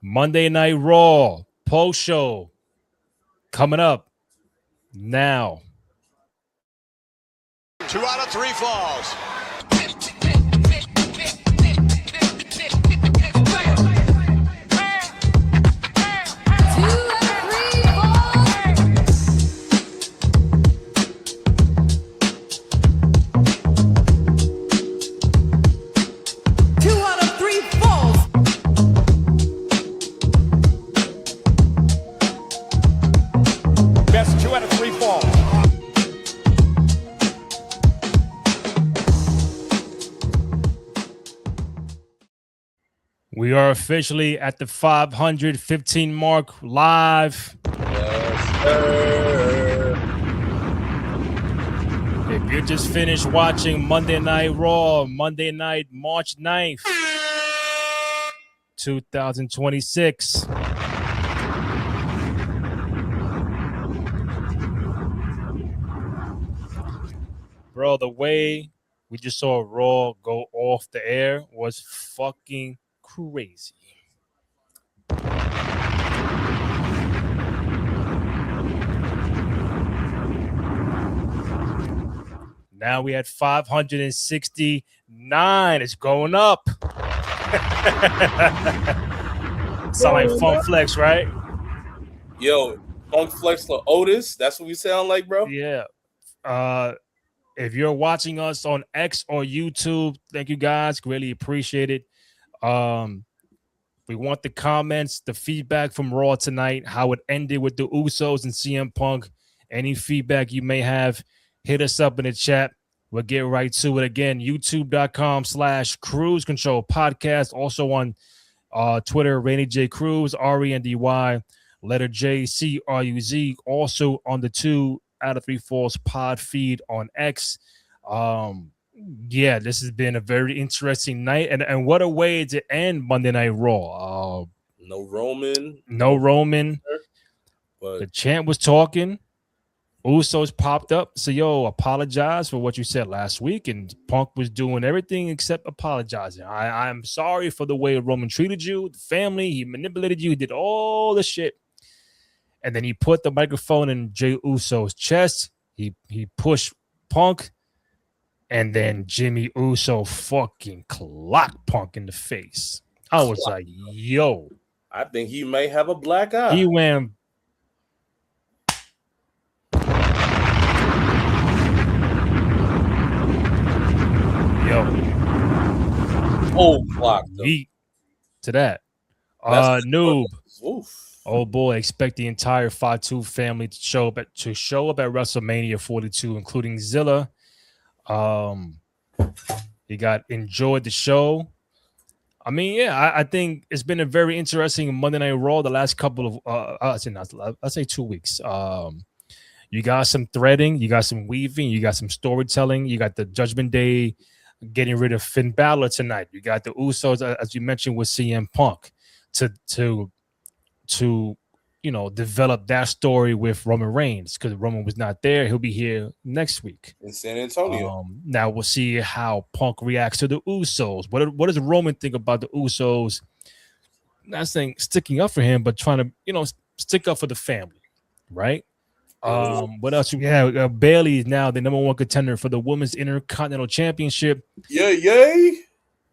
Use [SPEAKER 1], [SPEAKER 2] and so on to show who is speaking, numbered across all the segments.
[SPEAKER 1] Monday Night Raw post show coming up now.
[SPEAKER 2] 2 out of 3 falls.
[SPEAKER 1] We are officially at the 515 mark live.
[SPEAKER 3] Yes, sir.
[SPEAKER 1] If you just finished watching Monday Night Raw, Monday night, March 9th, 2026. Bro, the way we just saw Raw go off the air was fucking crazy. Now we had 569. It's going up. Sound like Funk Flex, right?
[SPEAKER 3] Yo, Funk Flex for Otis. That's what we sound like, bro.
[SPEAKER 1] Yeah. If you're watching us on X or YouTube, thank you guys. Really appreciate it. We want the comments, the feedback from Raw tonight, how it ended with the Usos and CM Punk. Any feedback you may have, hit us up in the chat. We'll get right to it. Again, youtube.com/Cruise Control Podcast. Also on Twitter, Rainy J Cruz, RENDY, letter J CRUZ. Also on the 2 out of 3 falls pod feed on X. Yeah, this has been a very interesting night, and what a way to end Monday Night Raw.
[SPEAKER 3] No Roman.
[SPEAKER 1] But the champ was talking. Usos popped up. So, apologize for what you said last week. And Punk was doing everything except apologizing. I'm sorry for the way Roman treated you, the family. He manipulated you. He did all the shit. And then he put the microphone in Jey Uso's chest. He pushed Punk. And then Jimmy Uso fucking clocked Punk in the face. I was like, yo.
[SPEAKER 3] I think he may have a black eye.
[SPEAKER 1] He went.
[SPEAKER 3] Clock.
[SPEAKER 1] Yeet to that. Noob.
[SPEAKER 3] Oof.
[SPEAKER 1] Oh boy, expect the entire 5-2 family to show up at WrestleMania 42, including Zilla. You enjoyed the show. I mean, yeah, I think it's been a very interesting Monday Night Raw the last couple of I'll say 2 weeks. You got some threading, you got some weaving, you got some storytelling, you got the Judgment Day getting rid of Finn Bálor tonight. You got the Usos, as you mentioned, with CM Punk to develop that story with Roman Reigns, because Roman was not there. He'll be here next week
[SPEAKER 3] in San Antonio.
[SPEAKER 1] Now we'll see how Punk reacts to the Usos. What does Roman think about the Usos? Not saying sticking up for him, but trying to stick up for the family, right? What else we have? Bailey is now the number 1 contender for the Women's Intercontinental Championship.
[SPEAKER 3] Yay!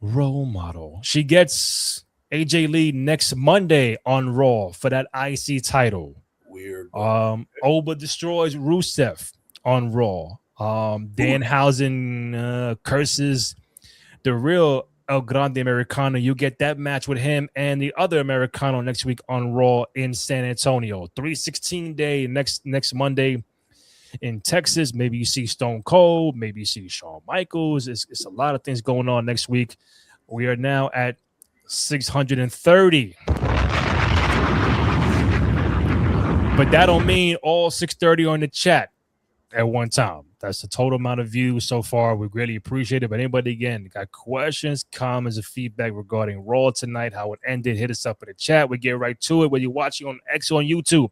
[SPEAKER 1] Role model. She gets AJ Lee next Monday on Raw for that IC title.
[SPEAKER 3] Weird.
[SPEAKER 1] Oba destroys Rusev on Raw. Danhausen curses the real El Grande Americano. You get that match with him and the other Americano next week on Raw in San Antonio. 316 day next Monday in Texas. Maybe you see Stone Cold. Maybe you see Shawn Michaels. It's a lot of things going on next week. We are now at 630. But that don't mean all 630 are in the chat at one time. That's the total amount of views so far. We really appreciate it. But anybody, again, got questions, comments, or feedback regarding Raw tonight, how it ended, hit us up in the chat. We get right to it, whether you're watching on X or on YouTube.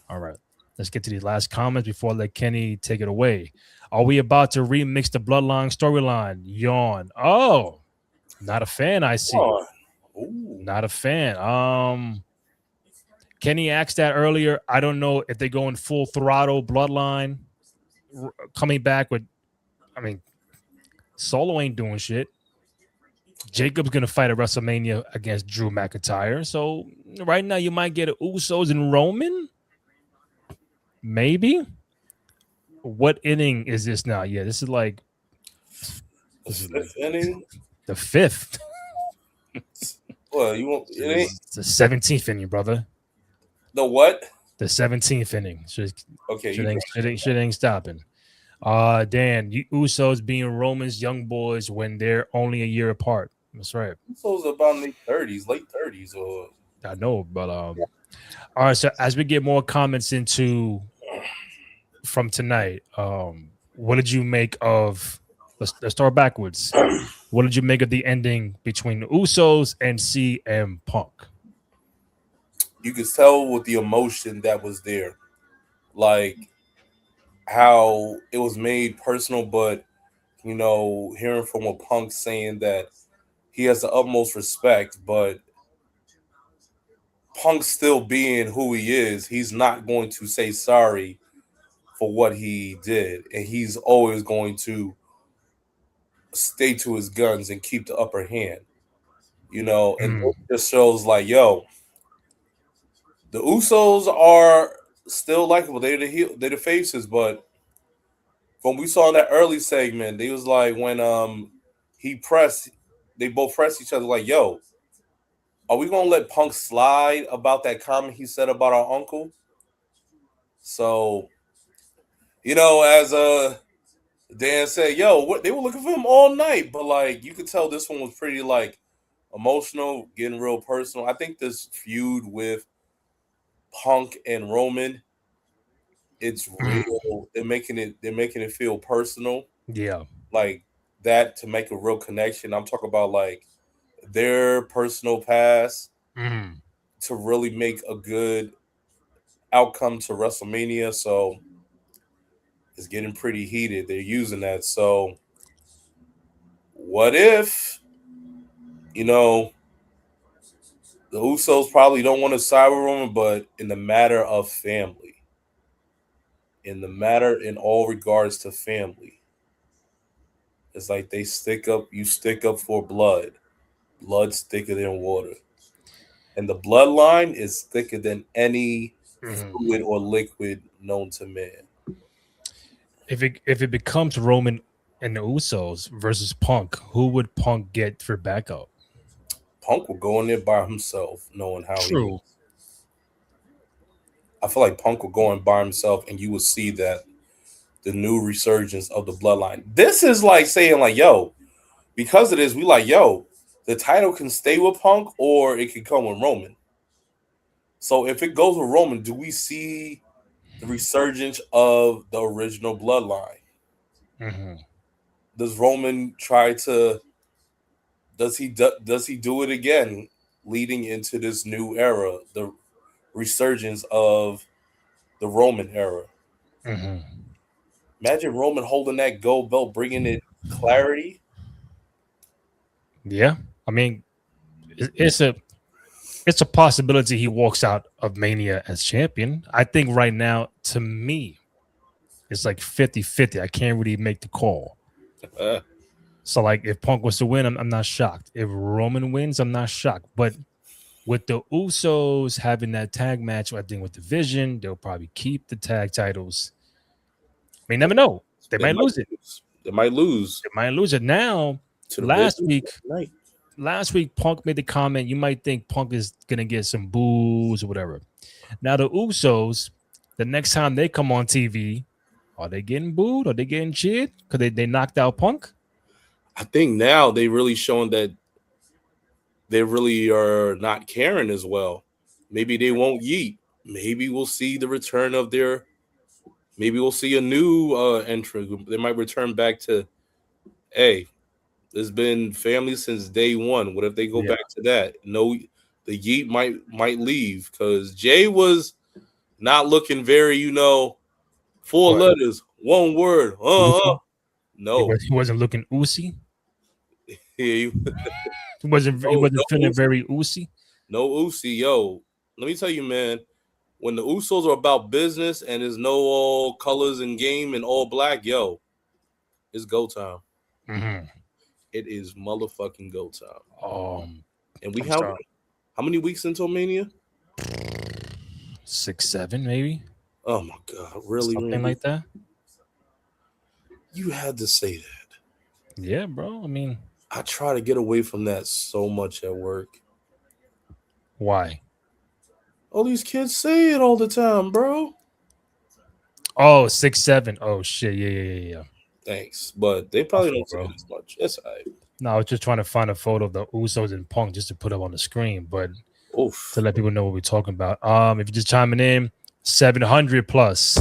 [SPEAKER 1] All right, let's get to these last comments before I let Kenny take it away. Are we about to remix the Bloodline storyline? Yawn. Oh, not a fan, I see.
[SPEAKER 3] Ooh.
[SPEAKER 1] Not a fan. Kenny asked that earlier. I don't know if they're going full throttle Bloodline coming back with. I mean, Solo ain't doing shit. Jacob's gonna fight at WrestleMania against Drew McIntyre. So right now you might get Usos and Roman. Maybe. What inning is this now? Yeah, this is like
[SPEAKER 3] Fifth inning.
[SPEAKER 1] the fifth.
[SPEAKER 3] Well, you want it ain't
[SPEAKER 1] It's the 17th inning, brother.
[SPEAKER 3] the what?
[SPEAKER 1] The 17th inning.
[SPEAKER 3] Okay,
[SPEAKER 1] Shit ain't stopping. Dan, Usos being Roman's young boys when they're only a year apart. That's right.
[SPEAKER 3] Usos about in their 30s, late 30s, or
[SPEAKER 1] I know, but all right. So as we get more comments into from tonight, what did you make of? Let's start backwards. What did you make of the ending between the Usos and CM Punk?
[SPEAKER 3] you could tell with the emotion that was there, like how it was made personal, but hearing from a Punk saying that he has the utmost respect, but Punk still being who he is, he's not going to say sorry for what he did, and he's always going to stay to his guns and keep the upper hand. And it just shows like, yo, the Usos are still likable. They're the faces, but from we saw in that early segment, they was like when they both pressed each other like, yo, are we gonna let Punk slide about that comment he said about our uncle? So, as Dan said, yo, they were looking for him all night, but like you could tell this one was pretty like emotional, getting real personal. I think this feud with Punk and Roman, it's real. They're making it feel personal.
[SPEAKER 1] Yeah.
[SPEAKER 3] Like that to make a real connection. I'm talking about like their personal past to really make a good outcome to WrestleMania. So it's getting pretty heated. They're using that. So what if, the Usos probably don't want to side with Roman, but in the matter of family, in all regards to family, it's like you stick up for blood. Blood's thicker than water. And the bloodline is thicker than any fluid or liquid known to man.
[SPEAKER 1] If it becomes Roman and the Usos versus Punk, who would Punk get for backup?
[SPEAKER 3] Punk will go in there by himself, knowing how
[SPEAKER 1] True.
[SPEAKER 3] he is. I feel like Punk will go in by himself, and you will see that the new resurgence of the bloodline. This is like saying, like, yo, because of this, we like, yo, the title can stay with Punk or it can come with Roman. So if it goes with Roman, do we see the resurgence of the original bloodline? Does Roman try to? Does he do it again, leading into this new era, the resurgence of the Roman era? Imagine Roman holding that gold belt, bringing it clarity.
[SPEAKER 1] Yeah, I mean, it's a possibility he walks out of Mania as champion. I think right now, to me, it's like 50-50. I can't really make the call. So, like, if Punk was to win, I'm not shocked. If Roman wins, I'm not shocked. But with the Usos having that tag match, I think with the Vision, they'll probably keep the tag titles. We never know. They might lose it.
[SPEAKER 3] They might lose.
[SPEAKER 1] They might lose it. Now, last week, Punk made the comment, you might think Punk is going to get some boos or whatever. Now, the Usos, the next time they come on TV, are they getting booed? Are they getting cheered? Because they knocked out Punk?
[SPEAKER 3] I think now they really showing that they really are not caring as well. Maybe they won't yeet. Maybe we'll see the return of maybe we'll see a new entrant. They might return back to, hey, there's been family since day one. What if they go back to that? No, the yeet might leave because Jay was not looking very, four letters, one word. No,
[SPEAKER 1] He wasn't looking oozy.
[SPEAKER 3] he
[SPEAKER 1] He wasn't feeling very oozy.
[SPEAKER 3] No Usi, yo. Let me tell you, man. When the Usos are about business and there's no all colors in game and all black, yo, it's go time.
[SPEAKER 1] Mm-hmm.
[SPEAKER 3] It is motherfucking go time. And we have how many weeks until Mania?
[SPEAKER 1] 6, 7, maybe.
[SPEAKER 3] Oh my god, really?
[SPEAKER 1] Something like that.
[SPEAKER 3] You had to say that.
[SPEAKER 1] Yeah, bro. I mean,
[SPEAKER 3] I try to get away from that so much at work.
[SPEAKER 1] why?
[SPEAKER 3] All these kids say it all the time, bro.
[SPEAKER 1] Oh, 6, 7. Oh shit. Yeah.
[SPEAKER 3] Thanks, but they probably don't say it as much. It's all right.
[SPEAKER 1] No, I was just trying to find a photo of the Usos and Punk just to put up on the screen, but to let people know what we're talking about. If you're just chiming in, 700 plus.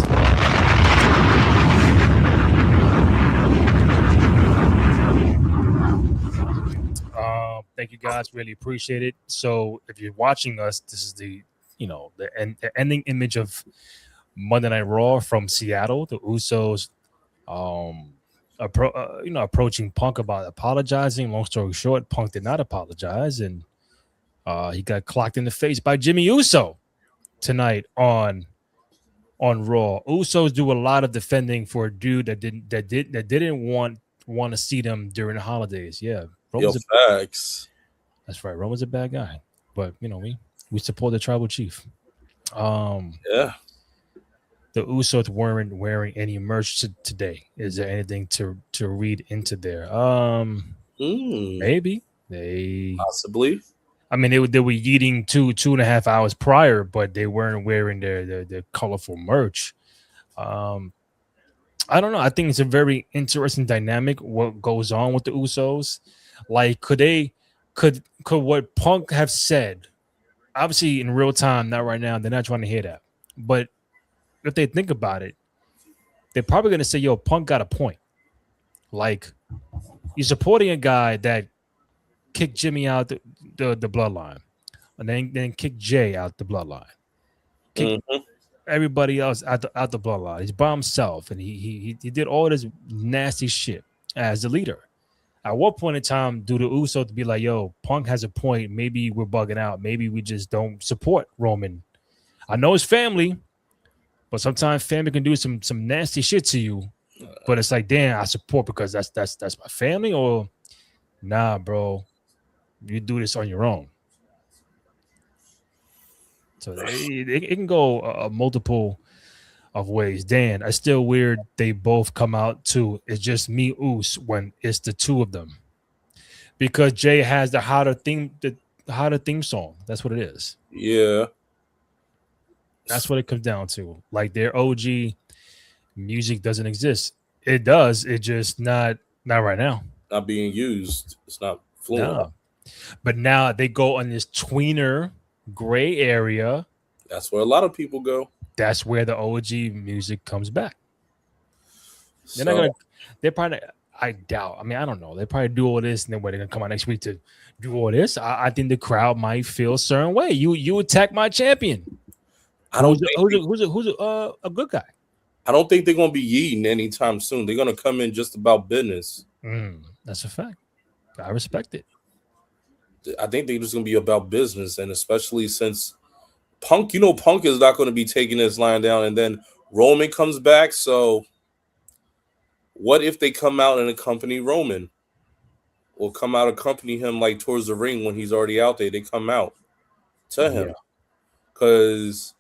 [SPEAKER 1] Thank you guys, really appreciate it. So if you're watching us, this is the ending image of Monday Night Raw from Seattle. The Usos approaching Punk about apologizing. Long story short, Punk did not apologize, and he got clocked in the face by Jimmy Uso tonight on Raw. Usos do a lot of defending for a dude that didn't want to see them during the holidays. Yeah,
[SPEAKER 3] facts.
[SPEAKER 1] That's right. Roman's a bad guy, but we support the tribal chief.
[SPEAKER 3] Yeah.
[SPEAKER 1] The Usos weren't wearing any merch today. Is there anything to read into there? Maybe they
[SPEAKER 3] possibly.
[SPEAKER 1] I mean, they were eating 2.5 hours prior, but they weren't wearing their colorful merch. I don't know. I think it's a very interesting dynamic what goes on with the Usos. Like, could what Punk have said? Obviously, in real time, not right now. They're not trying to hear that. But if they think about it, they're probably going to say, "Yo, Punk got a point. Like, you're supporting a guy that kicked Jimmy out the bloodline, and then kicked Jay out the bloodline, kicked everybody else out the bloodline. He's by himself, and he did all this nasty shit as the leader. At what point in time do the Usos to be like, yo, Punk has a point. Maybe we're bugging out. Maybe we just don't support Roman. I know it's family, but sometimes family can do some nasty shit to you. But it's like, damn, I support because that's my family, or nah, bro, you do this on your own. So it can go multiple of ways. Dan, it's still weird they both come out too. It's just me, Us, when it's the two of them. Because Jay has the hotter theme song. That's what it is.
[SPEAKER 3] Yeah.
[SPEAKER 1] That's what it comes down to. Like, their OG music doesn't exist. It does. It's just not right now.
[SPEAKER 3] Not being used. It's not fluent.
[SPEAKER 1] No. But now they go on this tweener gray area.
[SPEAKER 3] That's where a lot of people go.
[SPEAKER 1] That's where the OG music comes back. They're not gonna. They're probably. I doubt. I mean, I don't know. They probably do all this, and then they're gonna come out next week to do all this. I think the crowd might feel a certain way. You attack my champion.
[SPEAKER 3] I don't.
[SPEAKER 1] Who's a good guy?
[SPEAKER 3] I don't think they're gonna be yeeting anytime soon. They're gonna come in just about business.
[SPEAKER 1] That's a fact. I respect it.
[SPEAKER 3] I think they're just gonna be about business, and especially since Punk is not going to be taking this line down, and then Roman comes back. So, what if they come out and accompany Roman, or come out accompany him like towards the ring when he's already out there? They come out to him because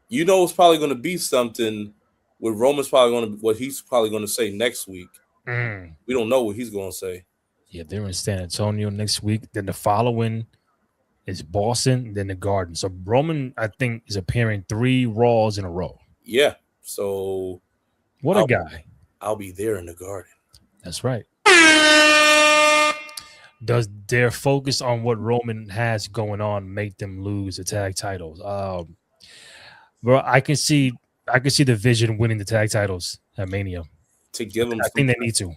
[SPEAKER 3] it's probably going to be something. With Roman's probably what he's probably going to say next week. We don't know what he's going to say.
[SPEAKER 1] Yeah, they're in San Antonio next week. Then the following is Boston, then the Garden. So Roman, I think, is appearing 3 Raws in a row.
[SPEAKER 3] Yeah. So
[SPEAKER 1] what a guy.
[SPEAKER 3] I'll be there in the Garden.
[SPEAKER 1] That's right. Does their focus on what Roman has going on make them lose the tag titles? Bro, I can see the Vision winning the tag titles at Mania.
[SPEAKER 3] To give them,
[SPEAKER 1] I think they need to.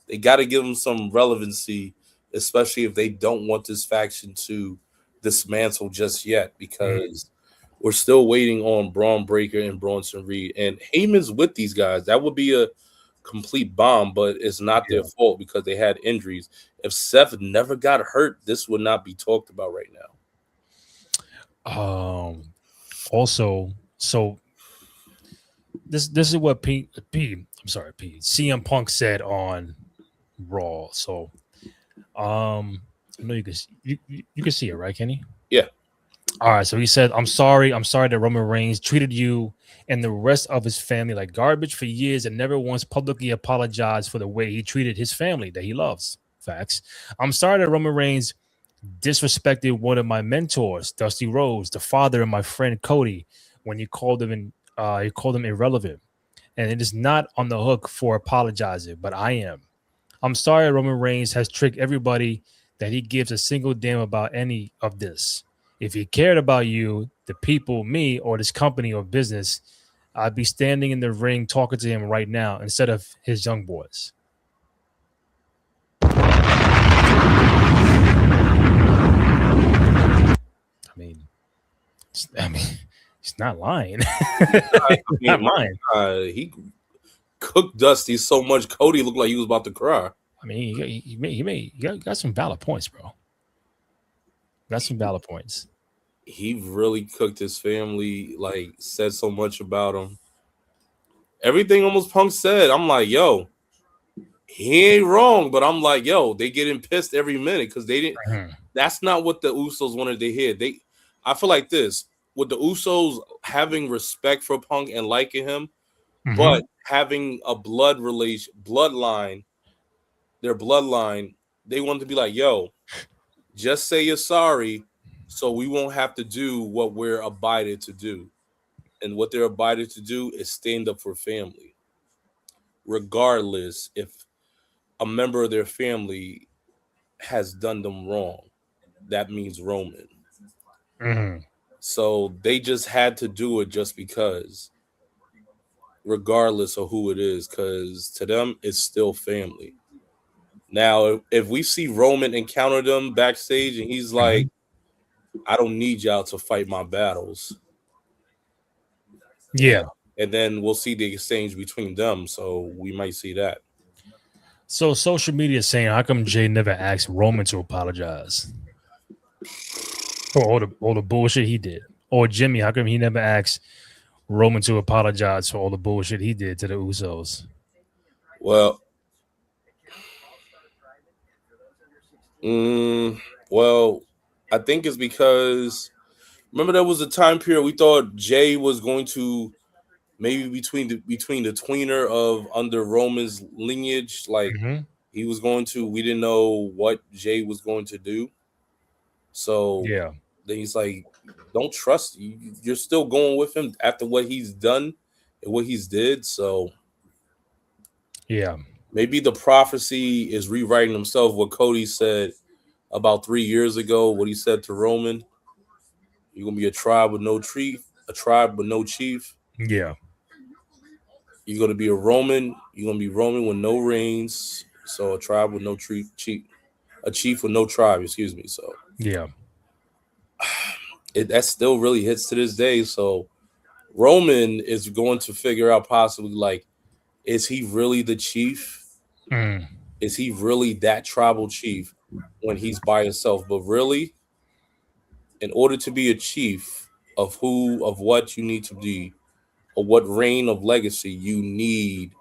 [SPEAKER 3] They got to give them some relevancy, especially if they don't want this faction to dismantle just yet, because we're still waiting on Braun Breaker and Bronson Reed, and Heyman's with these guys. That would be a complete bomb, but it's not their fault because they had injuries. If Seth never got hurt, this would not be talked about right now.
[SPEAKER 1] Also, so this is what CM Punk said on Raw. So I know you can see it, right, Kenny?
[SPEAKER 3] Yeah.
[SPEAKER 1] All right, so he said, I'm sorry that Roman Reigns treated you and the rest of his family like garbage for years and never once publicly apologized for the way he treated his family that he loves. Facts. I'm sorry that Roman Reigns disrespected one of my mentors, Dusty Rhodes, the father of my friend Cody, when he called him irrelevant. And it is not on the hook for apologizing, but I am. I'm sorry Roman Reigns has tricked everybody that he gives a single damn about any of this. If he cared about you, the people, me, or this company or business, I'd be standing in the ring talking to him right now instead of his young boys. I mean, he's not lying. Not lying.
[SPEAKER 3] He cooked Dusty so much, Cody looked like he was about to cry.
[SPEAKER 1] I mean, he got some valid points, bro. Got some valid points.
[SPEAKER 3] He really cooked his family, like said so much about him. Everything almost Punk said, I'm like, yo, he ain't wrong, but I'm like, yo, they getting pissed every minute because they didn't.
[SPEAKER 1] Mm-hmm.
[SPEAKER 3] That's not what the Usos wanted to hear. I feel like this with the Usos having respect for Punk and liking him, but having a bloodline, their bloodline, they wanted to be like, yo, just say you're sorry, so we won't have to do what we're abided to do. And what they're abided to do is stand up for family. Regardless if a member of their family has done them wrong. That means Roman.
[SPEAKER 1] Mm-hmm.
[SPEAKER 3] So they just had to do it just because, regardless of who it is, because to them, it's still family. Now, if we see Roman encounter them backstage and he's like, I don't need y'all to fight my battles.
[SPEAKER 1] Yeah.
[SPEAKER 3] And then we'll see the exchange between them. So we might see that.
[SPEAKER 1] So social media is saying, how come Jay never asked Roman to apologize for all the bullshit he did? Or Jimmy, how come he never asked Roman to apologize for all the bullshit he did to the Usos?
[SPEAKER 3] Well, I think it's because remember there was a time period we thought Jay was going to maybe between the tweener of under Roman's lineage, like he was going to. We didn't know what Jay was going to do, so
[SPEAKER 1] yeah.
[SPEAKER 3] Then he's like, "Don't trust you. You're still going with him after what he's done and what he's did." So
[SPEAKER 1] yeah,
[SPEAKER 3] maybe the prophecy is rewriting himself. What Cody said about 3 years ago, what he said to Roman, you're gonna be a tribe with no chief, a tribe with no chief.
[SPEAKER 1] Yeah.
[SPEAKER 3] You're gonna be a Roman, you're gonna be Roman with no reigns, so a tribe with no chief, a chief with no tribe, excuse me. So
[SPEAKER 1] yeah.
[SPEAKER 3] That still really hits to this day. So Roman is going to figure out possibly like, is he really the chief? Is he really that tribal chief when he's by himself? But really, in order to be a chief of what you need to be, or what reign of legacy, you need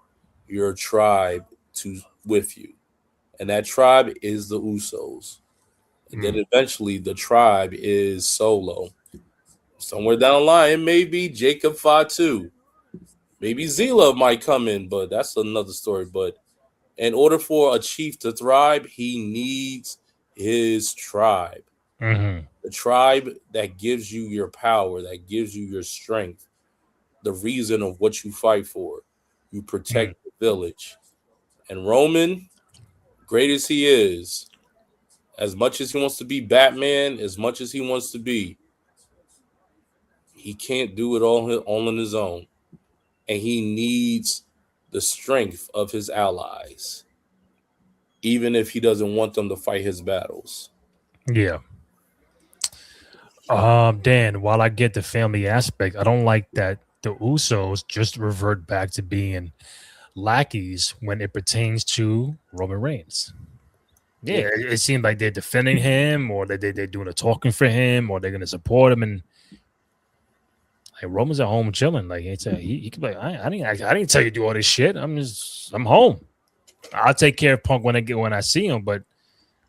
[SPEAKER 3] your tribe to with you. And that tribe is the Usos. And then eventually the tribe is Solo. Somewhere down the line, it may be Jacob Fatu. Maybe Zila might come in, but that's another story. But in order for a chief to thrive, he needs his tribe. The tribe that gives you your power, that gives you your strength, the reason of what you fight for. You protect the village. And Roman, great as he is, as much as he wants to be Batman, as much as he wants to be, he can't do it all on his own. And he needs the strength of his allies, even if he doesn't want them to fight his battles.
[SPEAKER 1] Yeah. Dan, while I get the family aspect, I don't like that the Usos just revert back to being lackeys when it pertains to Roman Reigns. Yeah, it seemed like they're defending him, or they're doing the talking for him, or they're going to support him. And like Roman's at home chilling. Like he could be like, I didn't tell you to do all this shit. I'm home. I'll take care of Punk when I see him. But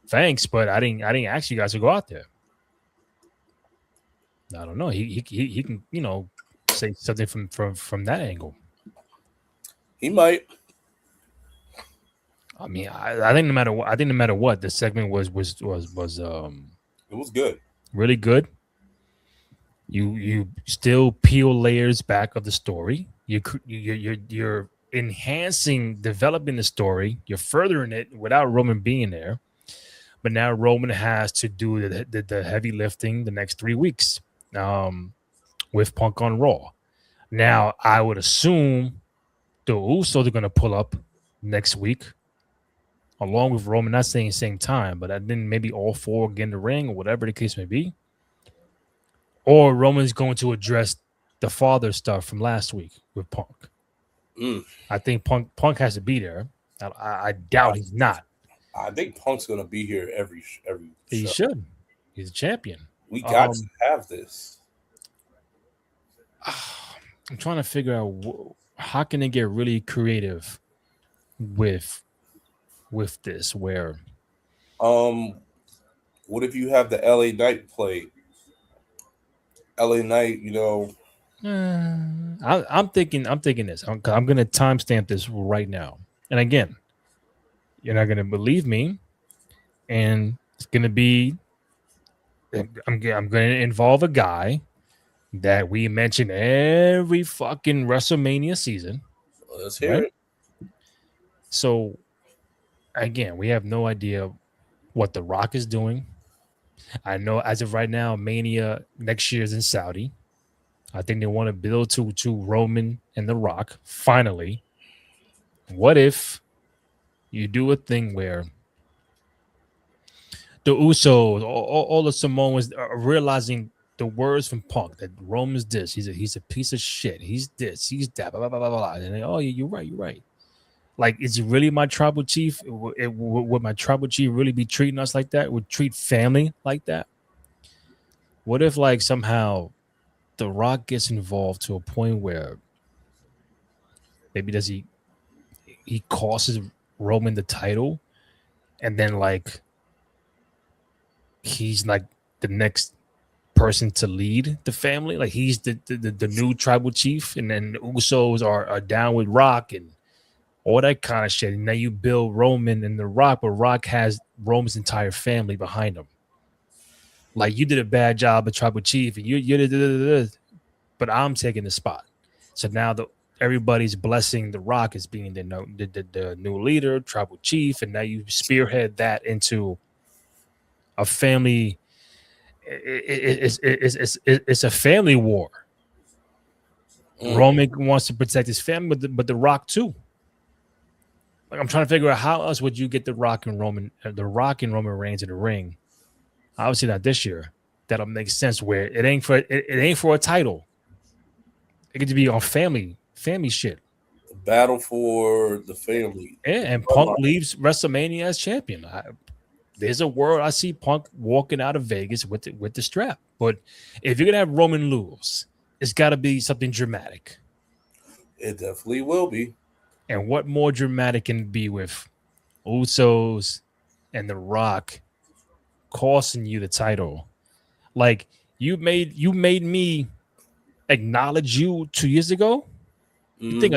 [SPEAKER 1] thanks, but I didn't ask you guys to go out there. I don't know. He can say something from that angle.
[SPEAKER 3] He might.
[SPEAKER 1] I mean, I think no matter what, the segment was
[SPEAKER 3] it was good,
[SPEAKER 1] really good. You still peel layers back of the story. You're enhancing, developing the story. You're furthering it without Roman being there. But now Roman has to do the heavy lifting the next 3 weeks with Punk on Raw. Now, I would assume the Usos are going to pull up next week along with Roman, not saying same time, but then maybe all four get in the ring or whatever the case may be. Or Roman's going to address the father stuff from last week with Punk. I think Punk has to be there. I doubt he's not.
[SPEAKER 3] I think Punk's going to be here every
[SPEAKER 1] He
[SPEAKER 3] show.
[SPEAKER 1] should. He's a champion.
[SPEAKER 3] We got to have this.
[SPEAKER 1] I'm trying to figure out how can they get really creative with this. Where,
[SPEAKER 3] what if you have the LA Knight play? LA Knight,
[SPEAKER 1] I'm thinking this. I'm going to timestamp this right now. And again, you're not going to believe me, and it's going to be. I'm going to involve a guy that we mention every fucking WrestleMania season.
[SPEAKER 3] Let's hear it.
[SPEAKER 1] So, again, we have no idea what The Rock is doing. I know as of right now, Mania next year is in Saudi. I think they want to build to Roman and The Rock. Finally, what if you do a thing where the Usos, all the Samoans are realizing the words from Punk that Roman's this, he's a piece of shit, he's this, he's that, blah, blah, blah, blah, blah. And they, oh, yeah, you're right. Like, is it really my tribal chief? Would my tribal chief really be treating us like that? Would treat family like that? What if, like, somehow The Rock gets involved to a point where maybe he costs Roman the title, and then like he's like the next person to lead the family, like he's the new tribal chief, and then the Usos are down with Rock and all that kind of shit. And now you build Roman and The Rock, but Rock has Roman's entire family behind him. Like, you did a bad job of tribal chief, and you did, but I'm taking the spot. So now everybody's blessing The Rock as being the new leader, tribal chief, and now you spearhead that into a family. It's a family war. Roman wants to protect his family, but The Rock too. Like, I'm trying to figure out how else would you get The Rock and Roman Reigns in the ring. Obviously not this year. That'll make sense. Where it ain't for a title. It could be on family shit.
[SPEAKER 3] Battle for the family.
[SPEAKER 1] Yeah, and Punk leaves WrestleMania as champion. There's a world I see Punk walking out of Vegas with the strap. But if you're gonna have Roman lose, it's got to be something dramatic.
[SPEAKER 3] It definitely will be.
[SPEAKER 1] And what more dramatic can it be with Usos and The Rock costing you the title? Like, you made me acknowledge you 2 years ago. You think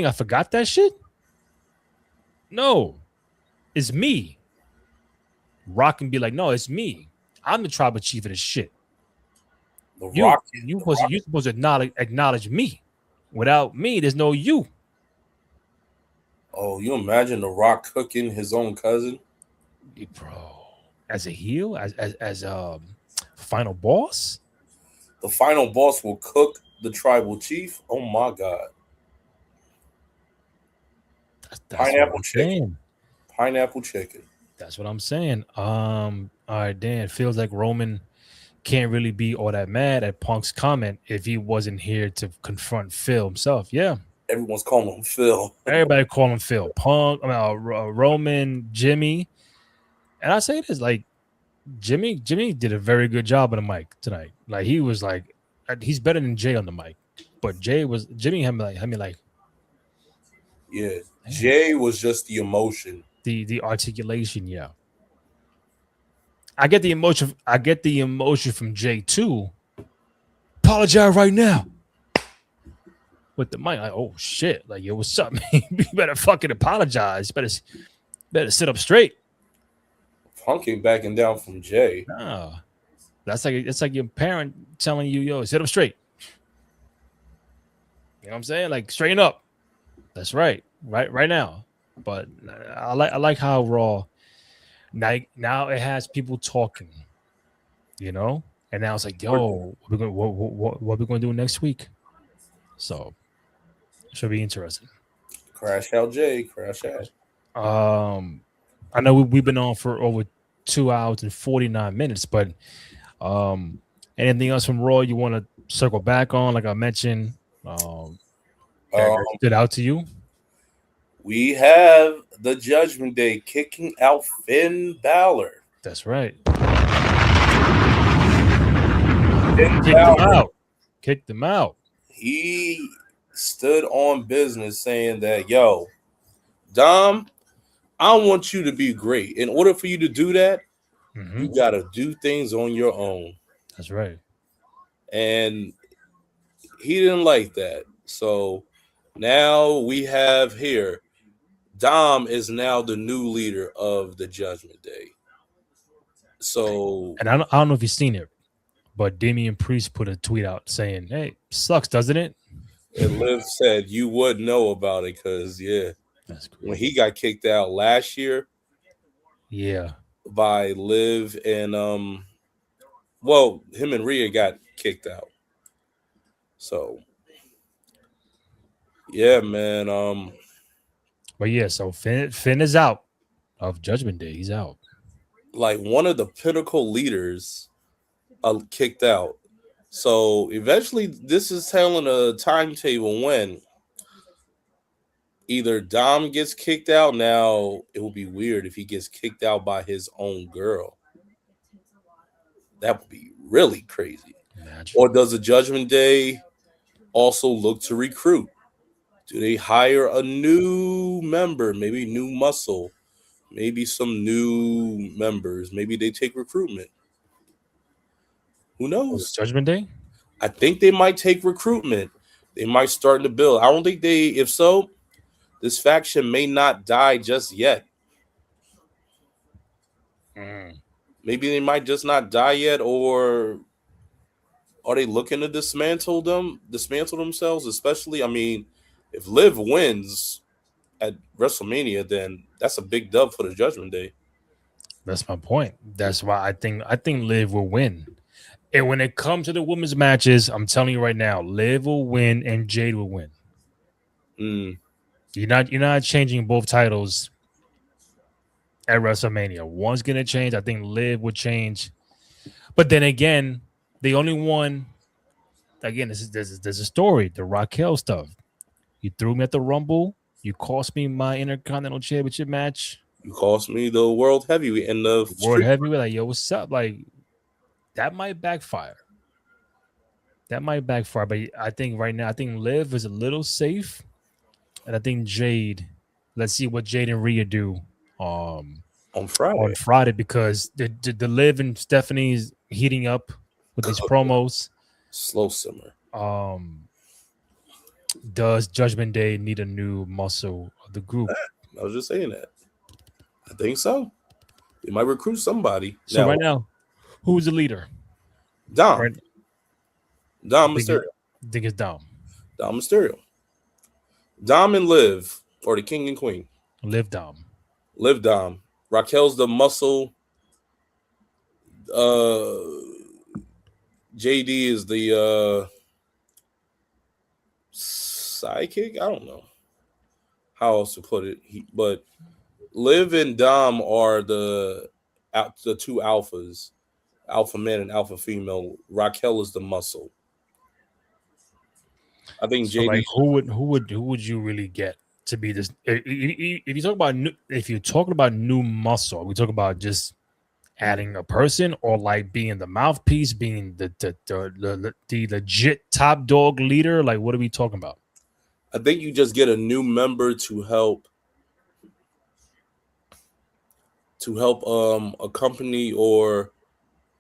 [SPEAKER 1] I forgot that shit? No, it's me. Rock can be like, no, it's me. I'm the tribal chief of this shit. You supposed to acknowledge me. Without me, there's no you.
[SPEAKER 3] Oh, you imagine The Rock cooking his own cousin,
[SPEAKER 1] bro? As a heel, as final boss.
[SPEAKER 3] The final boss will cook the tribal chief. Oh my god!
[SPEAKER 1] That's Pineapple chicken.
[SPEAKER 3] Pineapple chicken.
[SPEAKER 1] That's what I'm saying. All right, Dan. It feels like Roman can't really be all that mad at Punk's comment if he wasn't here to confront Phil himself. Yeah,
[SPEAKER 3] Everyone's calling him Phil.
[SPEAKER 1] Everybody call him Phil. Punk, Roman, Jimmy. And I say this, like, Jimmy did a very good job on the mic tonight. Like, he was like, he's better than Jay on the mic. But Jimmy had me like,
[SPEAKER 3] Yeah,
[SPEAKER 1] man.
[SPEAKER 3] Jay was just the emotion.
[SPEAKER 1] The articulation, yeah. I get the emotion from Jay too. Apologize right now. With the mic, like, oh shit, like, yo, what's up, man? You better fucking apologize. Better sit up straight.
[SPEAKER 3] Punk ain't backing down from Jay.
[SPEAKER 1] No, it's like your parent telling you, yo, sit up straight. You know what I'm saying? Like, straighten up. That's right now. But I like how Raw now it has people talking, you know, and now it's like, yo, what we gonna do next week? So it should be interesting.
[SPEAKER 3] Crash out, Jay. Crash out.
[SPEAKER 1] I know we've been on for over 2 hours and 49 minutes, but anything else from Raw you want to circle back on? Like I mentioned, that stood out to you?
[SPEAKER 3] We have the Judgment Day kicking out Finn Bálor.
[SPEAKER 1] That's right. Kicked him out.
[SPEAKER 3] He stood on business saying that, yo, Dom, I want you to be great. In order for you to do that, you got to do things on your own.
[SPEAKER 1] That's right.
[SPEAKER 3] And he didn't like that. So now we have here, Dom is now the new leader of the Judgment Day. So,
[SPEAKER 1] and I don't know if you've seen it, but Damian Priest put a tweet out saying, "Hey, sucks, doesn't it?"
[SPEAKER 3] And Liv said you would know about it because, yeah,
[SPEAKER 1] that's crazy.
[SPEAKER 3] When he got kicked out last year,
[SPEAKER 1] yeah,
[SPEAKER 3] by Liv and well, him and Rhea got kicked out. So, yeah, man.
[SPEAKER 1] But yeah, so Finn is out of Judgment Day. He's out.
[SPEAKER 3] Like one of the pinnacle leaders kicked out. So eventually this is telling a timetable when either Dom gets kicked out. Now it would be weird if he gets kicked out by his own girl. That would be really crazy. Imagine. Or does the Judgment Day also look to recruit? Do they hire a new member, maybe new muscle, maybe some new members? Maybe they take recruitment. Who knows?
[SPEAKER 1] Judgment Day?
[SPEAKER 3] I think they might take recruitment. They might start to build. I don't think if so, this faction may not die just yet. Maybe they might just not die yet, or are they looking to dismantle themselves? Especially, I mean, if Liv wins at WrestleMania, then that's a big dub for the Judgment Day.
[SPEAKER 1] That's my point. That's why I think Liv will win. And when it comes to the women's matches, I'm telling you right now, Liv will win and Jade will win. You're not changing both titles at WrestleMania. One's gonna change. I think Liv would change. But then again, the only one, again, there's a story, the Raquel stuff. You threw me at the Rumble. You cost me my Intercontinental Championship match.
[SPEAKER 3] You cost me the World Heavyweight and the
[SPEAKER 1] World Heavyweight. Like, yo, what's up? Like, that might backfire. But I think right now, Liv is a little safe. And I think Jade, let's see what Jade and Rhea do
[SPEAKER 3] on Friday,
[SPEAKER 1] because the Liv and Stephanie's heating up with these promos.
[SPEAKER 3] Slow simmer.
[SPEAKER 1] Does Judgment Day need a new muscle of the group?
[SPEAKER 3] I was just saying that. I think so. They might recruit somebody.
[SPEAKER 1] So right now, who's the leader?
[SPEAKER 3] Dom.
[SPEAKER 1] Right.
[SPEAKER 3] Dom Mysterio.
[SPEAKER 1] I think it's Dom.
[SPEAKER 3] Dom Mysterio. Dom and Liv, or the King and Queen.
[SPEAKER 1] Liv Dom. Raquel's the muscle. JD is the sidekick. I don't know how else to put it. But Liv and Dom are the two alphas, alpha man and alpha female. Raquel is the muscle.
[SPEAKER 3] I think
[SPEAKER 1] So like,
[SPEAKER 3] JD.
[SPEAKER 1] who would you really get to be this? If you talk about if you're talking about new muscle, we talk about just adding a person or like being the mouthpiece, being the legit top dog leader. Like, what are we talking about?
[SPEAKER 3] I think you just get a new member to help accompany or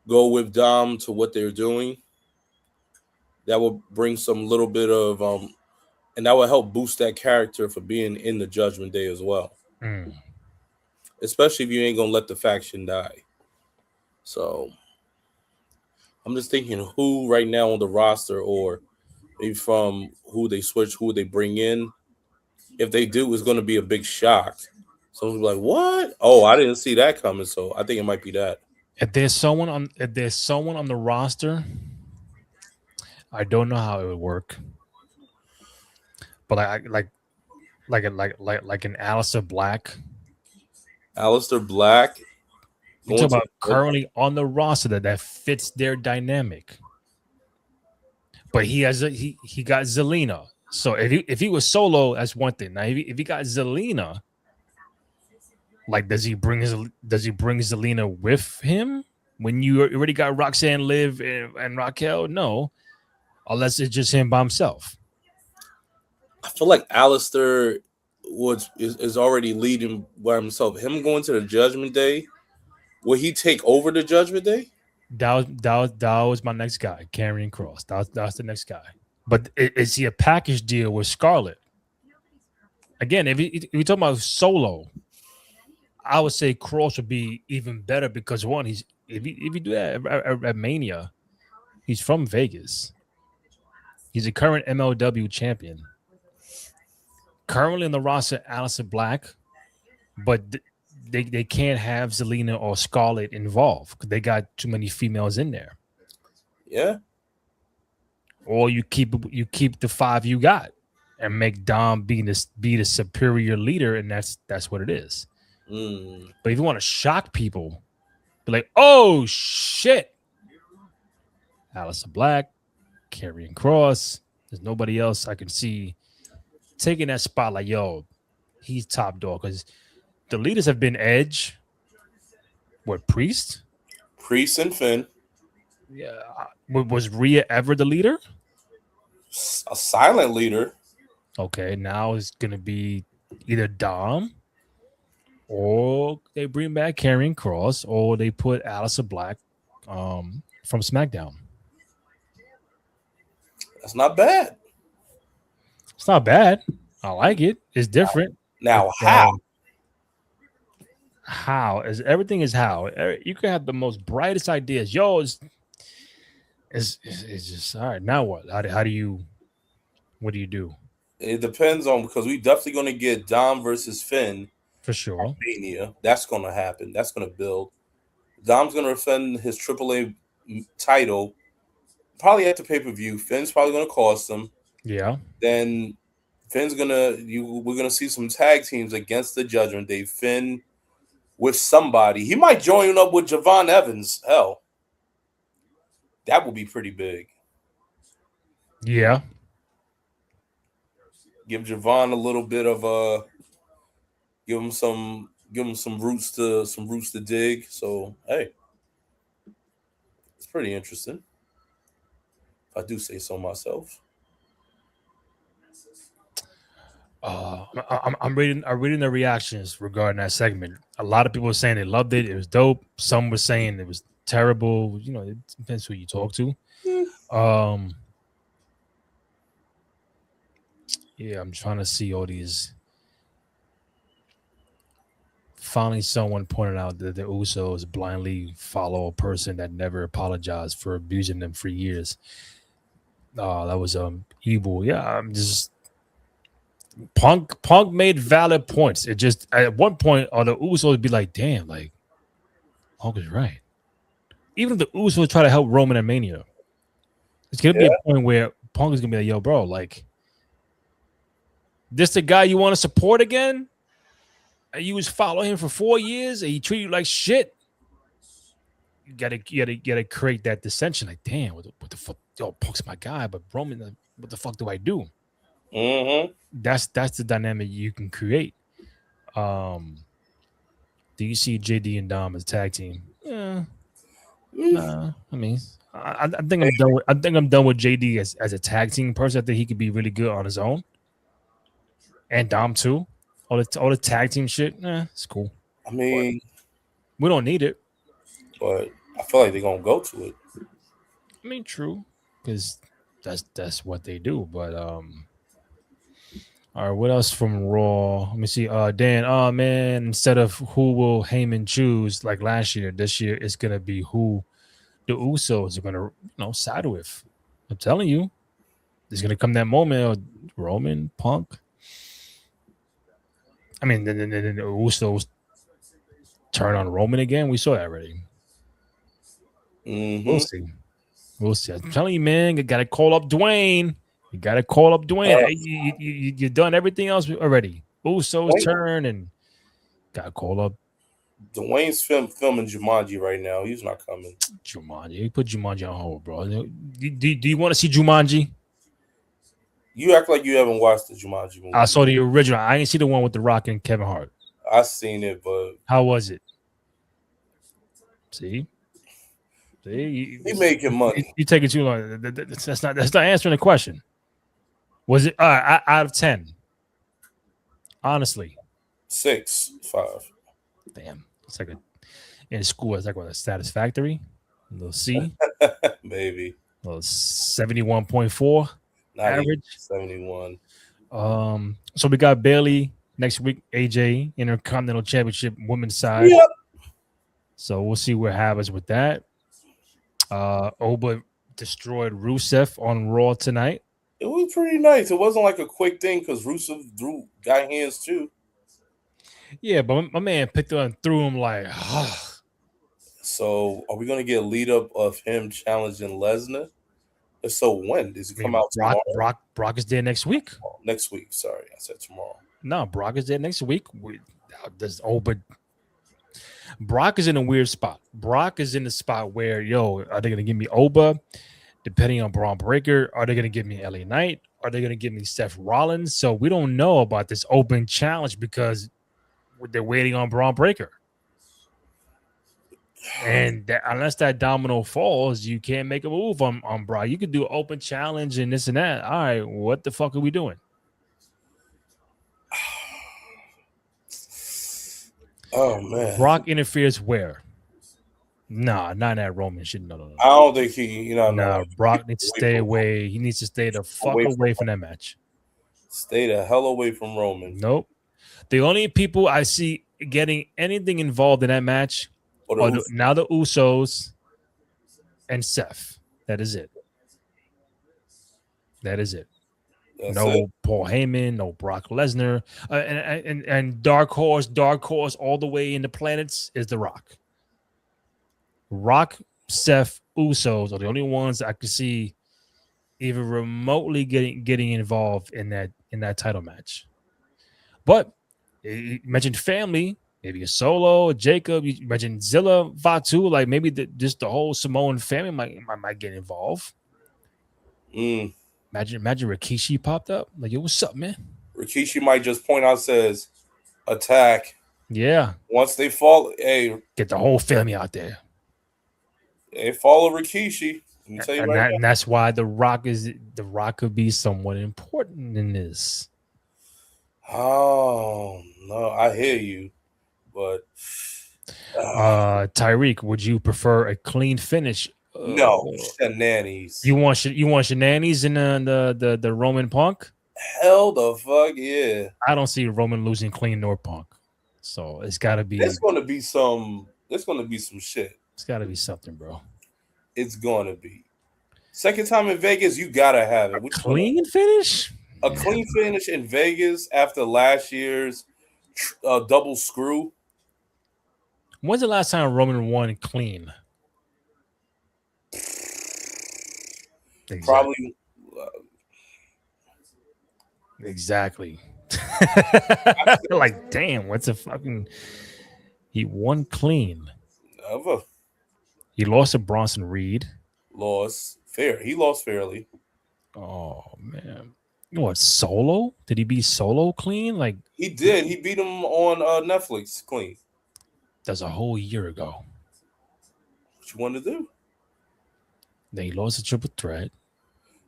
[SPEAKER 3] go with Dom to what they're doing. That will bring some little bit of and that will help boost that character for being in the Judgment Day as well.
[SPEAKER 1] Mm.
[SPEAKER 3] Especially if you ain't gonna let the faction die. So I'm just thinking who right now on the roster, or maybe from who they switch, who they bring in. If they do, it's going to be a big shock. Someone's like, "What? Oh, I didn't see that coming." So I think it might be that.
[SPEAKER 1] If there's someone on the roster, I don't know how it would work, but like an Alistair Black.
[SPEAKER 3] Aleister Black
[SPEAKER 1] You talk
[SPEAKER 3] going to
[SPEAKER 1] about currently on the roster that fits their dynamic, but he got Zelina. So if he was solo, that's one thing. Now if he got Zelina, like does he bring Zelina with him when you already got Roxanne, Liv, and Raquel? No, unless it's just him by himself.
[SPEAKER 3] I feel like Aleister is already leading by himself. Him going to the Judgment Day, will he take over the Judgment Day?
[SPEAKER 1] That was my next guy, Karrion Kross. That's the next guy. But is he a package deal with Scarlett? Again, if we talk about solo, I would say Kross would be even better because one, he's if you do that at Mania, he's from Vegas. He's a current MLW champion. Currently in the roster, Aleister Black, but they can't have Zelina or Scarlett involved because they got too many females in there.
[SPEAKER 3] Yeah.
[SPEAKER 1] Or you keep the five you got and make Dom be the superior leader, and that's what it is. But if you want to shock people, be like, oh shit, Aleister Black, Karrion Kross. There's nobody else I can see taking that spot. Like, yo, he's top dog because the leaders have been Edge, Priest
[SPEAKER 3] and Finn.
[SPEAKER 1] Yeah, was Rhea ever the leader?
[SPEAKER 3] A silent leader.
[SPEAKER 1] Okay, now it's gonna be either Dom, or they bring back Karrion Kross, or they put Aleister Black from SmackDown.
[SPEAKER 3] That's not bad.
[SPEAKER 1] It's not bad. I like it. It's different.
[SPEAKER 3] Now, how?
[SPEAKER 1] How is everything is how you can have the most brightest ideas. Yo, it's just all right. Now what? How do you? What do you do?
[SPEAKER 3] It depends on, because we definitely going to get Dom versus Finn
[SPEAKER 1] for sure.
[SPEAKER 3] Mania. That's going to happen. That's going to build. Dom's going to defend his AAA title, probably at the pay-per-view. Finn's probably going to cost him.
[SPEAKER 1] Yeah.
[SPEAKER 3] Then Finn's we're gonna see some tag teams against the Judgment Day. Finn with somebody. He might join up with Javon Evans. Hell, that would be pretty big.
[SPEAKER 1] Yeah.
[SPEAKER 3] Give Javon a little bit of give him some roots to dig. So hey, it's pretty interesting, if I do say so myself.
[SPEAKER 1] I'm reading the reactions regarding that segment. A lot of people were saying they loved it. It was dope. Some were saying it was terrible. You know, it depends who you talk to. Yeah, I'm trying to see all these. Finally, someone pointed out that the Usos blindly follow a person that never apologized for abusing them for years. That was evil. Yeah, I'm just. Punk made valid points. It just at one point, the Usos would be like, "Damn, like Punk is right." Even if the Usos try to help Roman and Mania, it's gonna be a point where Punk is gonna be like, "Yo, bro, like, this the guy you want to support again? And you was following him for 4 years, and he treated you like shit. you gotta create that dissension. Like, damn, what the fuck? Yo, Punk's my guy, but Roman, what the fuck do I do?
[SPEAKER 3] Mm-hmm.
[SPEAKER 1] That's the dynamic you can create. Um, do you see JD and Dom as a tag team? Yeah, nah. I mean, I think I'm done with. I think I'm done with JD as a tag team person. I think he could be really good on his own, and Dom too. All the tag team shit, it's cool.
[SPEAKER 3] I mean,
[SPEAKER 1] We don't need it.
[SPEAKER 3] but I feel like they're gonna go to it.
[SPEAKER 1] I mean, true, because that's what they do. But all right, what else from Raw? Let me see. Dan, oh man, instead of who will Heyman choose like last year, this year it's gonna be who the Usos are gonna side with. I'm telling you, there's gonna come that moment of Roman Punk. I mean, then the Usos turn on Roman again. We saw that already.
[SPEAKER 3] Mm-hmm.
[SPEAKER 1] We'll see. We'll see. I'm telling you, man, you got to call up Dwayne. You got to call up Dwayne. You've done everything else already. Usos turn and got to call up.
[SPEAKER 3] Dwayne's filming Jumanji right now. He's not coming.
[SPEAKER 1] Jumanji. You put Jumanji on hold, bro. Do you want to see Jumanji?
[SPEAKER 3] You act like you haven't watched the Jumanji movie.
[SPEAKER 1] I saw the original. I didn't see the one with The Rock and Kevin Hart.
[SPEAKER 3] I seen it, but
[SPEAKER 1] how was it? See, he
[SPEAKER 3] making money.
[SPEAKER 1] You take it too long. That's not answering the question. Was it out of 10? Honestly,
[SPEAKER 3] 6, 5.
[SPEAKER 1] Damn, it's like in school. It's like what, a satisfactory. A little C,
[SPEAKER 3] maybe.
[SPEAKER 1] A little 71.4 average.
[SPEAKER 3] 71.
[SPEAKER 1] So we got Bailey next week. AJ Intercontinental Championship women's side.
[SPEAKER 3] Yep.
[SPEAKER 1] So we'll see what happens with that. Oba destroyed Rusev on Raw tonight.
[SPEAKER 3] It was pretty nice. It wasn't like a quick thing because Rusev got hands too.
[SPEAKER 1] Yeah, but my man picked up and threw him like.
[SPEAKER 3] So are we gonna get a lead up of him challenging Lesnar? If so, when does he come out tomorrow?
[SPEAKER 1] Brock is there next week.
[SPEAKER 3] Next week. Sorry, I said tomorrow.
[SPEAKER 1] No, Brock is there next week. But Brock is in a weird spot. Brock is in the spot where, are they going to give me Oba? Depending on Braun Breaker, are they going to give me LA Knight? Are they going to give me Seth Rollins? So we don't know about this open challenge because they're waiting on Braun Breaker. And unless that domino falls, you can't make a move on Brock. You could do open challenge and this and that. All right, what the fuck are we doing?
[SPEAKER 3] Oh man,
[SPEAKER 1] Brock interferes where? Nah, not in that Roman shit. No.
[SPEAKER 3] I don't think he. No.
[SPEAKER 1] Brock needs to stay away. He needs to stay the fuck away from that match.
[SPEAKER 3] Stay the hell away from Roman.
[SPEAKER 1] Nope. The only people I see getting anything involved in that match are now the Usos and Seth. That is it. That's no it. Paul Heyman, no Brock Lesnar, and dark horse all the way in the planets is The Rock. Rock, Seth, Usos are the only ones I could see even remotely getting involved in that title match. But you mentioned family, maybe a Solo, a Jacob. You mentioned Zilla, Fatu, like maybe just the whole Samoan family might get involved. Imagine Rikishi popped up. Like, yo, what's up, man?
[SPEAKER 3] Rikishi might just point out, says, attack.
[SPEAKER 1] Yeah.
[SPEAKER 3] Once they fall, hey.
[SPEAKER 1] Get the whole family out there.
[SPEAKER 3] They follow Rikishi. Let me tell you
[SPEAKER 1] and that's why The Rock could be somewhat important in this.
[SPEAKER 3] Oh, no, I hear you. But
[SPEAKER 1] Tyreek, would you prefer a clean finish?
[SPEAKER 3] No, shenanigans.
[SPEAKER 1] You want shenanigans in the Roman Punk?
[SPEAKER 3] Hell the fuck yeah!
[SPEAKER 1] I don't see Roman losing clean nor Punk, so it's got to be.
[SPEAKER 3] There's gonna be some shit.
[SPEAKER 1] It's got to be something, bro.
[SPEAKER 3] It's gonna be. Second time in Vegas, you gotta have it.
[SPEAKER 1] Clean finish.
[SPEAKER 3] A clean finish in Vegas after last year's double screw.
[SPEAKER 1] When's the last time Roman won clean?
[SPEAKER 3] Exactly. Probably.
[SPEAKER 1] Exactly. Like, damn, what's a fucking... He won clean.
[SPEAKER 3] Never.
[SPEAKER 1] He lost to Bronson Reed.
[SPEAKER 3] Lost fair. He lost fairly.
[SPEAKER 1] Oh man. You know what? Solo? Did he beat Solo clean? Like
[SPEAKER 3] He did. He beat him on Netflix clean.
[SPEAKER 1] that's a whole year ago.
[SPEAKER 3] What you want to do?
[SPEAKER 1] Then he lost a triple threat.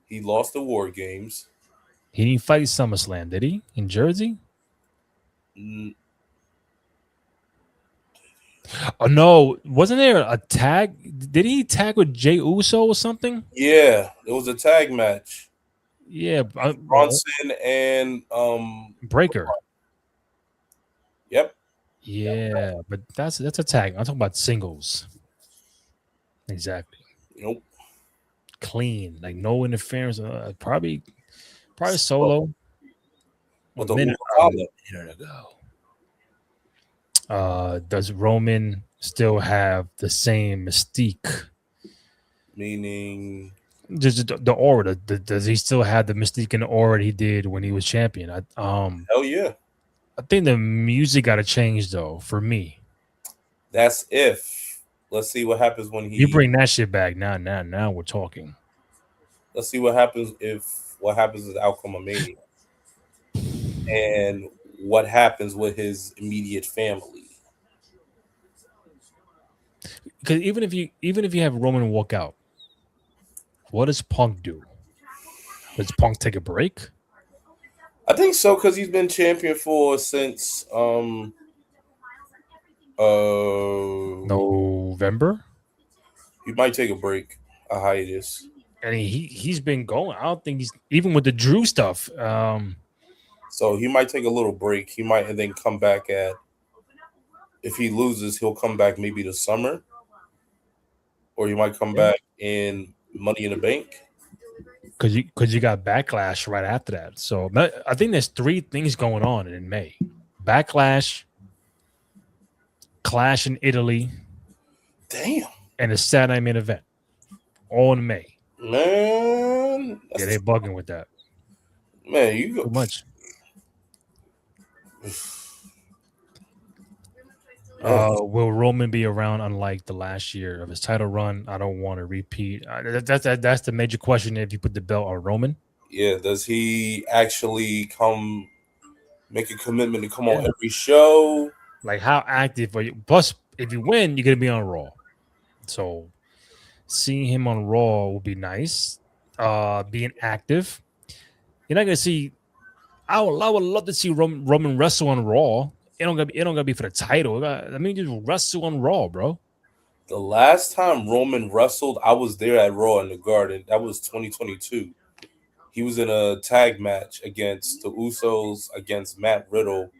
[SPEAKER 3] He lost the War Games.
[SPEAKER 1] He didn't fight SummerSlam, did he? In Jersey?
[SPEAKER 3] Mm,
[SPEAKER 1] Oh no, wasn't there a tag? Did he tag with Jey Uso or something?
[SPEAKER 3] yeah, it was a tag match.
[SPEAKER 1] Yeah,
[SPEAKER 3] Bronson and
[SPEAKER 1] Breaker.
[SPEAKER 3] Yep.
[SPEAKER 1] Yeah, but that's a tag. I'm talking about singles. Exactly.
[SPEAKER 3] Nope.
[SPEAKER 1] Clean, like no interference. Probably solo.
[SPEAKER 3] With
[SPEAKER 1] A
[SPEAKER 3] the
[SPEAKER 1] minute ago. Does Roman still have the same mystique?
[SPEAKER 3] meaning
[SPEAKER 1] Just the aura. Does he still have the mystique and the aura he did when he was champion?
[SPEAKER 3] hell yeah.
[SPEAKER 1] I think the music got to change though. For me,
[SPEAKER 3] That's if. Let's see what happens when
[SPEAKER 1] you bring that shit back. Now we're talking.
[SPEAKER 3] Let's see what happens what happens is the outcome of Mania, and what happens with his immediate family.
[SPEAKER 1] Because even if you have Roman walk out, what does Punk do? Does Punk take a break?
[SPEAKER 3] I think so because he's been champion since
[SPEAKER 1] November,
[SPEAKER 3] he might take a break, a hiatus.
[SPEAKER 1] and he's been going. I don't think he's even with the Drew stuff.
[SPEAKER 3] So he might take a little break. He might and then come back if he loses, he'll come back maybe the summer. Or he might come back in Money in the Bank.
[SPEAKER 1] Because you got Backlash right after that. So I think there's 3 things going on in May. Backlash, Clash in Italy.
[SPEAKER 3] Damn.
[SPEAKER 1] And a Saturday main event. All in May.
[SPEAKER 3] Man.
[SPEAKER 1] Yeah, they bugging with that.
[SPEAKER 3] Man, you go
[SPEAKER 1] too much. Will Roman be around unlike the last year of his title run? I don't want to repeat. That's the major question if you put the belt on Roman.
[SPEAKER 3] Yeah, does he actually make a commitment to come on every show?
[SPEAKER 1] Like how active are you? Plus, if you win, you're gonna be on Raw. So seeing him on Raw will be nice. Being active. You're not gonna see. I would love to see Roman wrestle on Raw. It don't gotta be for the title. Just wrestle on Raw, bro.
[SPEAKER 3] The last time Roman wrestled, I was there at Raw in the Garden. That was 2022. He was in a tag match against the Usos against Matt Riddle.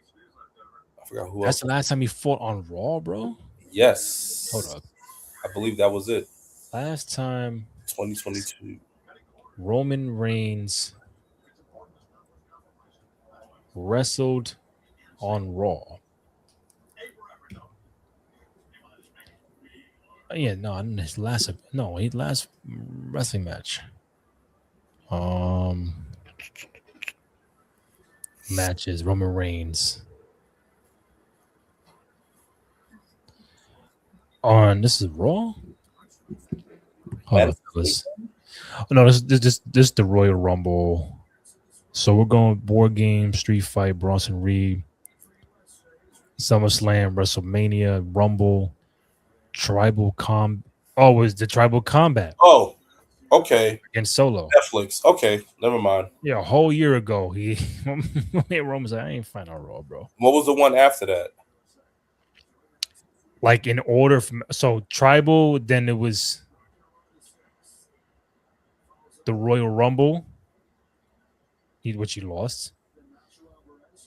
[SPEAKER 3] I forgot who else.
[SPEAKER 1] That's the last time he fought on Raw, bro?
[SPEAKER 3] Yes.
[SPEAKER 1] Hold up.
[SPEAKER 3] I believe that was it.
[SPEAKER 1] Last time
[SPEAKER 3] 2022.
[SPEAKER 1] Roman Reigns wrestled on Raw. Yeah, his last wrestling match. Matches Roman Reigns on this is Raw. This is the Royal Rumble. So we're going board game, Street Fight, Bronson Reed, SummerSlam, WrestleMania, Rumble, Tribal was the Tribal Combat.
[SPEAKER 3] Oh, okay.
[SPEAKER 1] Against Solo.
[SPEAKER 3] Netflix. Okay, never mind.
[SPEAKER 1] Yeah, a whole year ago, Roman's like, I ain't fighting on Raw, bro.
[SPEAKER 3] What was the one after that?
[SPEAKER 1] Like in order so Tribal, then it was the Royal Rumble, which he lost.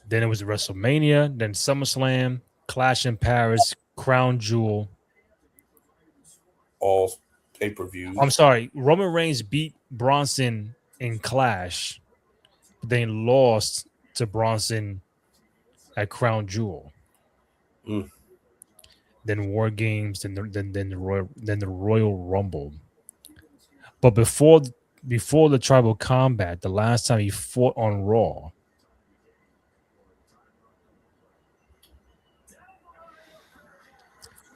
[SPEAKER 1] Then it was WrestleMania, then SummerSlam, Clash in Paris, Crown Jewel.
[SPEAKER 3] All pay-per-views.
[SPEAKER 1] I'm sorry. Roman Reigns beat Bronson in Clash, then lost to Bronson at Crown Jewel. Then War Games, then the Royal Rumble. But before the Tribal Combat, the last time he fought on Raw,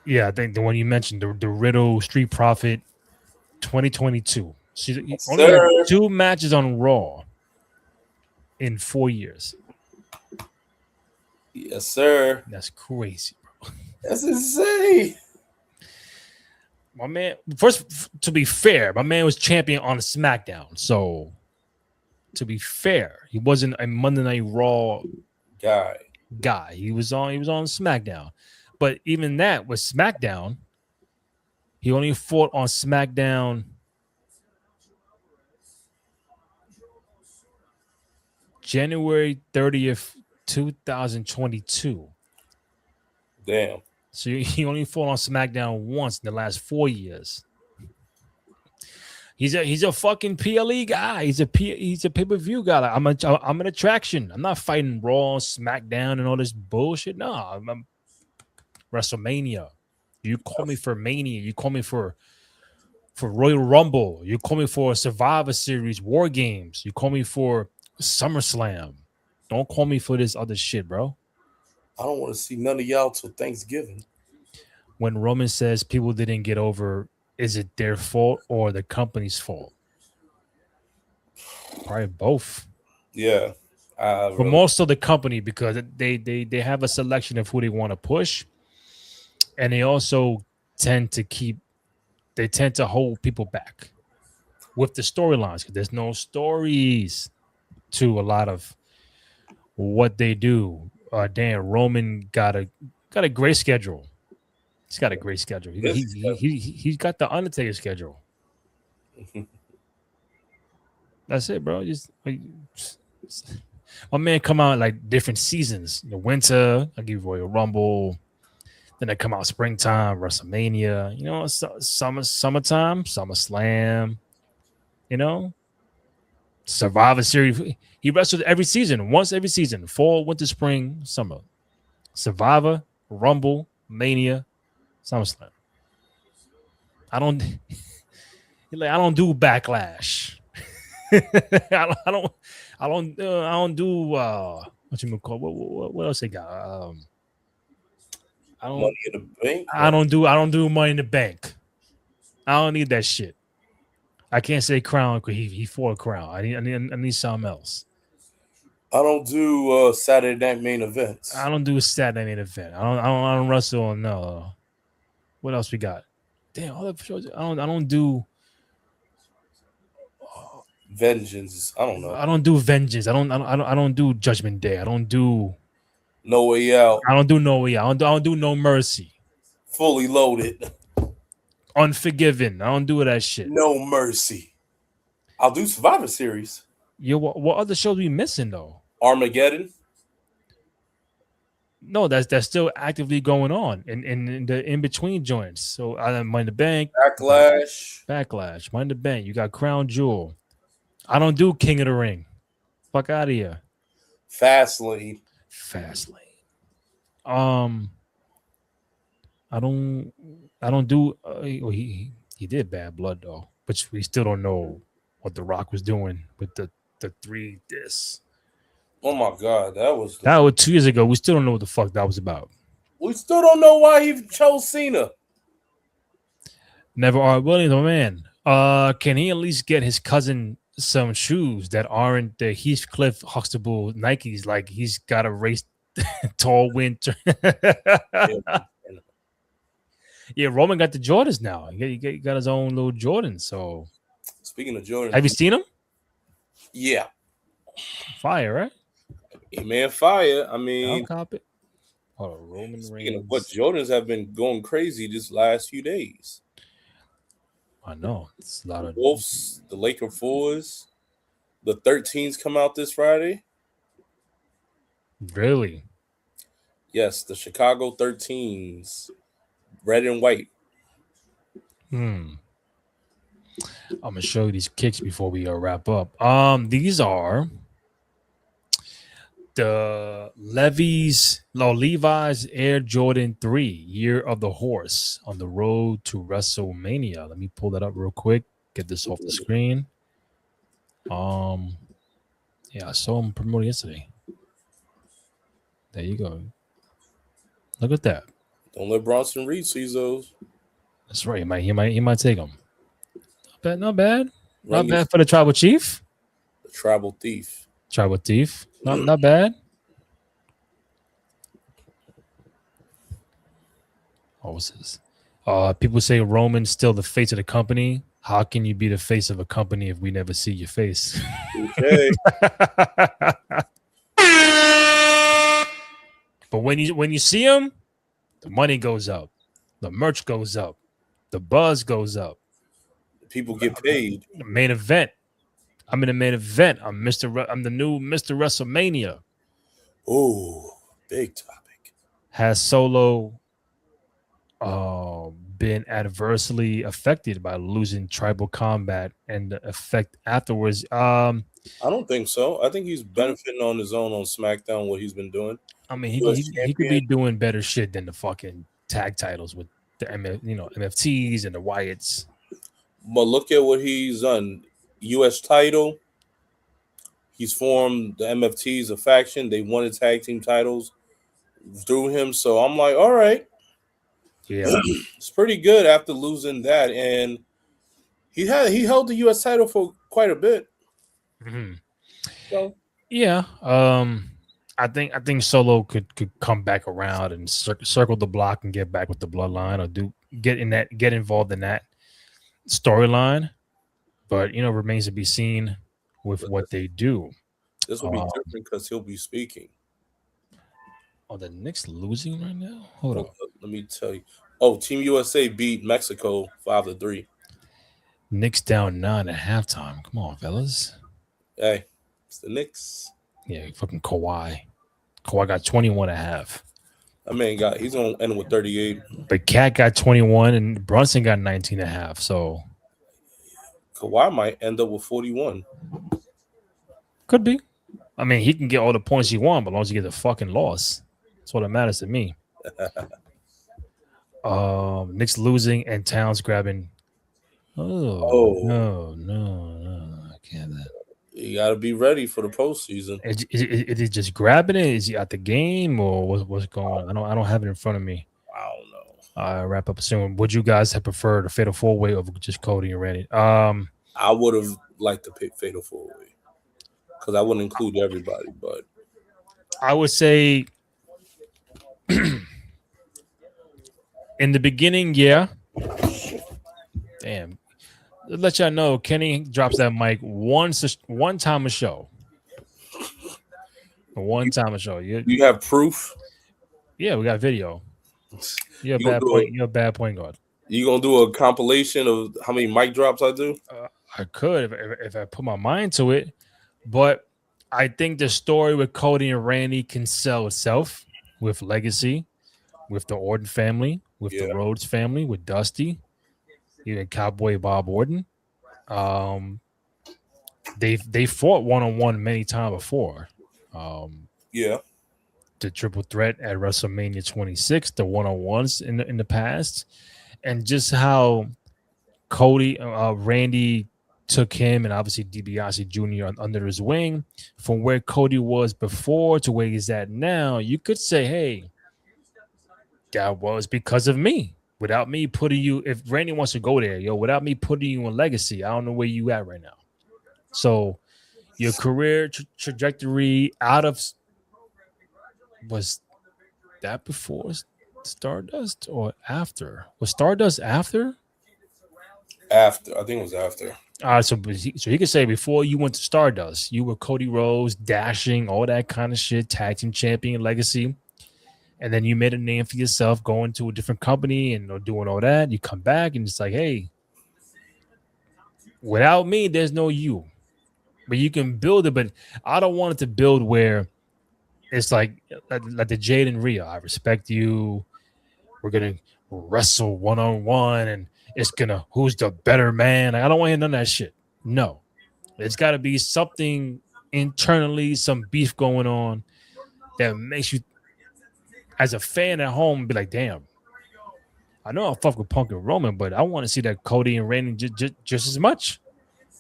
[SPEAKER 1] Yeah, I think the one you mentioned, the Riddle Street Profit 2022. She's only had
[SPEAKER 3] Sir.
[SPEAKER 1] 2 matches on Raw in 4 years.
[SPEAKER 3] Yes, sir.
[SPEAKER 1] That's crazy.
[SPEAKER 3] That's insane.
[SPEAKER 1] My man, first, to be fair, my man was champion on SmackDown. So, to be fair, he wasn't a Monday Night Raw guy. He was on SmackDown. But even that with SmackDown, he only fought on SmackDown January 30th, 2022.
[SPEAKER 3] Damn.
[SPEAKER 1] So he only fought on SmackDown once in the last 4 years. He's a fucking PLE guy. He's a pay-per-view guy. Like, I'm an attraction. I'm not fighting Raw, SmackDown, and all this bullshit. No, I'm WrestleMania. You call me for Mania. You call me for Royal Rumble. You call me for Survivor Series, War Games. You call me for SummerSlam. Don't call me for this other shit, bro.
[SPEAKER 3] I don't want to see none of y'all till Thanksgiving.
[SPEAKER 1] When Roman says people didn't get over, is it their fault or the company's fault? Probably both.
[SPEAKER 3] Yeah.
[SPEAKER 1] But more so the company, because they have a selection of who they want to push. And they also tend to hold people back with the storylines, because there's no stories to a lot of what they do. Dan Roman got a great schedule. He's got a great schedule. He's got the Undertaker schedule. That's it, bro. Just my man come out like different seasons. The winter, I give Royal Rumble. Then they come out springtime, WrestleMania. You know, summertime, SummerSlam. You know, Survivor Series. He wrestled every season, once every season: fall, winter, spring, summer. Survivor, Rumble, Mania, SummerSlam. I don't do Backlash. I don't do what you call what else they got?
[SPEAKER 3] Money in the Bank.
[SPEAKER 1] I don't do Money in the Bank. I don't need that shit. I can't say Crown because he fought a Crown. I need something else.
[SPEAKER 3] I don't do Saturday Night Main Events.
[SPEAKER 1] I don't do a Saturday Night event. I don't wrestle on no. What else we got? Damn, all the shows. I don't do
[SPEAKER 3] Vengeance. I don't know.
[SPEAKER 1] I don't do Vengeance. I don't do Judgment Day. I don't do
[SPEAKER 3] No Way Out.
[SPEAKER 1] I don't do No Way Out. I don't do No Mercy.
[SPEAKER 3] Fully Loaded.
[SPEAKER 1] Unforgiven. I don't do that shit.
[SPEAKER 3] No Mercy. I'll do Survivor Series.
[SPEAKER 1] Yo, what other shows we missing though?
[SPEAKER 3] Armageddon.
[SPEAKER 1] No, that's still actively going on in the in between joints. So Money in the Bank, Backlash, Money in the Bank. You got Crown Jewel. I don't do King of the Ring. Fuck out of here.
[SPEAKER 3] Fastlane.
[SPEAKER 1] I don't do. He did Bad Blood though, but we still don't know what The Rock was doing with the 3 discs.
[SPEAKER 3] Oh my God, that was
[SPEAKER 1] 2 years ago. We still don't know what the fuck that was about.
[SPEAKER 3] We still don't know why he chose Cena.
[SPEAKER 1] Never are Williams, my man. Can he at least get his cousin some shoes that aren't the Heathcliff Huxtable Nikes? Like he's got a race tall winter. Yeah, Roman got the Jordans now. He got his own little Jordans. So,
[SPEAKER 3] speaking of Jordans,
[SPEAKER 1] have you seen them?
[SPEAKER 3] Yeah,
[SPEAKER 1] fire, right?
[SPEAKER 3] Man, fire. I mean,
[SPEAKER 1] I'll cop it. Roman
[SPEAKER 3] speaking
[SPEAKER 1] Reigns.
[SPEAKER 3] of what, Jordans have been going crazy this last few days.
[SPEAKER 1] I know it's a lot of
[SPEAKER 3] Wolves, the Laker 4s, the 13s come out this Friday.
[SPEAKER 1] Really?
[SPEAKER 3] Yes, the Chicago 13s, red and white.
[SPEAKER 1] I'm gonna show you these kicks before we wrap up. These are the Levi's Air Jordan 3 Year of the Horse on the road to WrestleMania. Let me pull that up real quick. Get this off the screen. Yeah, I saw him promote yesterday. There you go. Look at that.
[SPEAKER 3] Don't let Bronson Reed see those.
[SPEAKER 1] That's right. He might take him. Not bad. Not bad.
[SPEAKER 3] Run
[SPEAKER 1] Not
[SPEAKER 3] your
[SPEAKER 1] bad for the tribal chief.
[SPEAKER 3] the tribal thief.
[SPEAKER 1] Tribal thief. Not bad. What was this? People say Roman's still the face of the company. How can you be the face of a company if we never see your face?
[SPEAKER 3] Okay.
[SPEAKER 1] But when you see him, the money goes up, the merch goes up, the buzz goes up.
[SPEAKER 3] People get paid.
[SPEAKER 1] The main event. I'm in the main event. I'm the new Mr. WrestleMania.
[SPEAKER 3] Oh, big topic.
[SPEAKER 1] Has Solo been adversely affected by losing tribal combat and the effect afterwards?
[SPEAKER 3] I don't think so. I think he's benefiting on his own on SmackDown, what he's been doing.
[SPEAKER 1] I mean, he could be doing better shit than the fucking tag titles with the MFTs and the Wyatts.
[SPEAKER 3] But look at what he's done. U.S. title. He's formed the MFTs, a faction. They won the tag team titles through him. So I'm like, all right.
[SPEAKER 1] Yeah.
[SPEAKER 3] It's pretty good after losing that. And he held the U.S. title for quite a bit.
[SPEAKER 1] Mm-hmm.
[SPEAKER 3] So
[SPEAKER 1] yeah. I think Solo could come back around and circle the block and get back with the Bloodline or get involved in that storyline. But remains to be seen with what they do.
[SPEAKER 3] This will be different because he'll be speaking.
[SPEAKER 1] Oh, the Knicks losing right now? Hold on.
[SPEAKER 3] Let me tell you. Oh, Team USA beat Mexico 5-3.
[SPEAKER 1] Knicks down 9 at halftime. Come on, fellas.
[SPEAKER 3] Hey, it's the Knicks.
[SPEAKER 1] Yeah, fucking Kawhi. Kawhi got 21 and a half.
[SPEAKER 3] That man he's gonna end with 38.
[SPEAKER 1] But Cat got 21 and Brunson got 19 and a half. So
[SPEAKER 3] Kawhi might end up with 41.
[SPEAKER 1] Could be. I mean, he can get all the points he wants, but as long as he gets a fucking loss. That's what it matters to me. Knicks losing and Towns grabbing. No, I can't.
[SPEAKER 3] You got to be ready for the postseason.
[SPEAKER 1] Is he just grabbing it? Is he at the game or what's going on? I don't have it in front of me.
[SPEAKER 3] I don't know.
[SPEAKER 1] I'll wrap up soon. Would you guys have preferred a fatal 4-way over just Cody and Randy?
[SPEAKER 3] I would have liked to pick fatal 4-way because I wouldn't include everybody, but
[SPEAKER 1] I would say in the beginning, yeah. Damn. Let y'all know, Kenny drops that mic one time a show. One time a show.
[SPEAKER 3] You have proof?
[SPEAKER 1] Yeah, we got video. You're a bad point guard.
[SPEAKER 3] You gonna do a compilation of how many mic drops I do?
[SPEAKER 1] I could if I put my mind to it, but I think the story with Cody and Randy can sell itself with legacy, with the Orton family, with the Rhodes family, with Dusty, even Cowboy Bob Orton. They fought one-on-one many times before. The triple threat at WrestleMania 26, the one-on-ones in the past, and just how Cody, Randy took him and obviously DiBiase Jr. under his wing from where Cody was before to where he's at now. You could say, hey, that was because of me. Without me putting you, if Randy wants to go there, without me putting you in legacy, I don't know where you at right now. So your career trajectory was that before Stardust or after? Was Stardust after?
[SPEAKER 3] After. I think it was after.
[SPEAKER 1] So he could say before you went to Stardust, you were Cody Rhodes, dashing, all that kind of shit, tag team champion, legacy. And then you made a name for yourself going to a different company and doing all that. You come back and it's like, hey, without me, there's no you. But you can build it. But I don't want it to build where it's like the Jade and Rhea. I respect you. We're going to wrestle one-on-one and it's going to who's the better man. I don't want to hear none of that shit. No. It's got to be something internally, some beef going on that makes you, as a fan at home, be like, damn, I know I'll fuck with Punk and Roman, but I want to see that Cody and Randy just as much.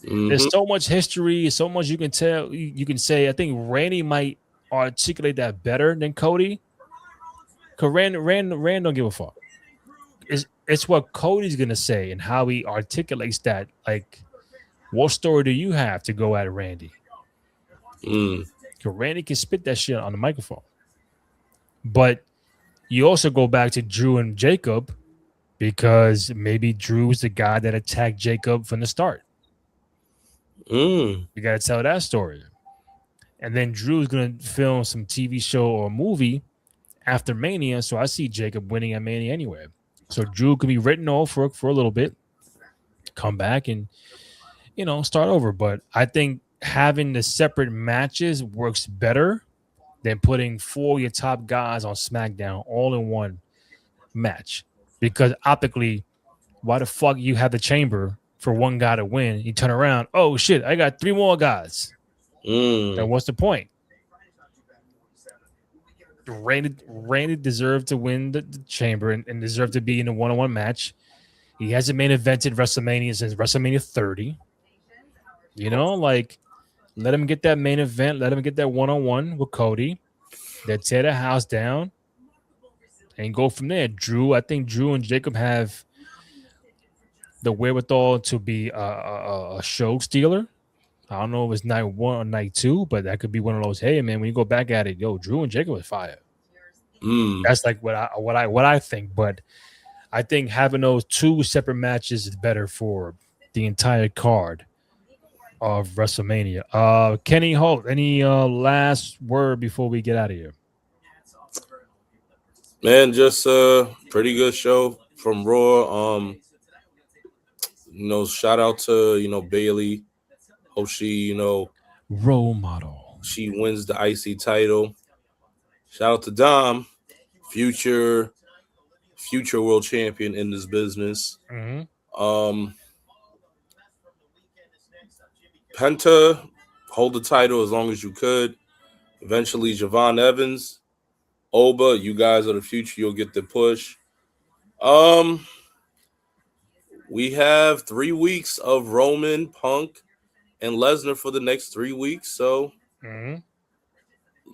[SPEAKER 1] Mm-hmm. There's so much history, so much you can tell. You can say, I think Randy might articulate that better than Cody. Cause Rand don't give a fuck. It's what Cody's gonna say and how he articulates that. Like, what story do you have to go at Randy?
[SPEAKER 3] Mm.
[SPEAKER 1] Cause Randy can spit that shit on the microphone. But you also go back to Drew and Jacob because maybe Drew's the guy that attacked Jacob from the start.
[SPEAKER 3] Mm.
[SPEAKER 1] You got to tell that story. And then Drew's going to film some TV show or movie after Mania. So I see Jacob winning at Mania anyway. So Drew can be written off for a little bit, come back and, start over. But I think having the separate matches works better than putting 4 of your top guys on SmackDown all in one match. Because optically, why the fuck you have the chamber for one guy to win? You turn around, oh shit, I got 3 more guys. Then what's the point? Randy deserved to win the chamber and deserved to be in a one-on-one match. He hasn't main evented WrestleMania since WrestleMania 30. Let him get that main event. Let him get that one-on-one with Cody. Then tear the house down and go from there. I think Drew and Jacob have the wherewithal to be a show stealer. I don't know if it's night 1 or night 2, but that could be one of those. Hey man, when you go back at it, yo, Drew and Jacob is fire. That's like what I think. But I think having those 2 separate matches is better for the entire card of WrestleMania. Kenny Holt, any last word before we get out of here?
[SPEAKER 3] Man, just a pretty good show from Raw. Shout out to Bailey. Hope she,
[SPEAKER 1] role model.
[SPEAKER 3] She wins the IC title. Shout out to Dom, future world champion in this business.
[SPEAKER 1] Mm-hmm.
[SPEAKER 3] Penta, hold the title as long as you could. Eventually, Javon Evans, Oba, you guys are the future. You'll get the push. We have 3 weeks of Roman, Punk, and Lesnar for the next 3 weeks. So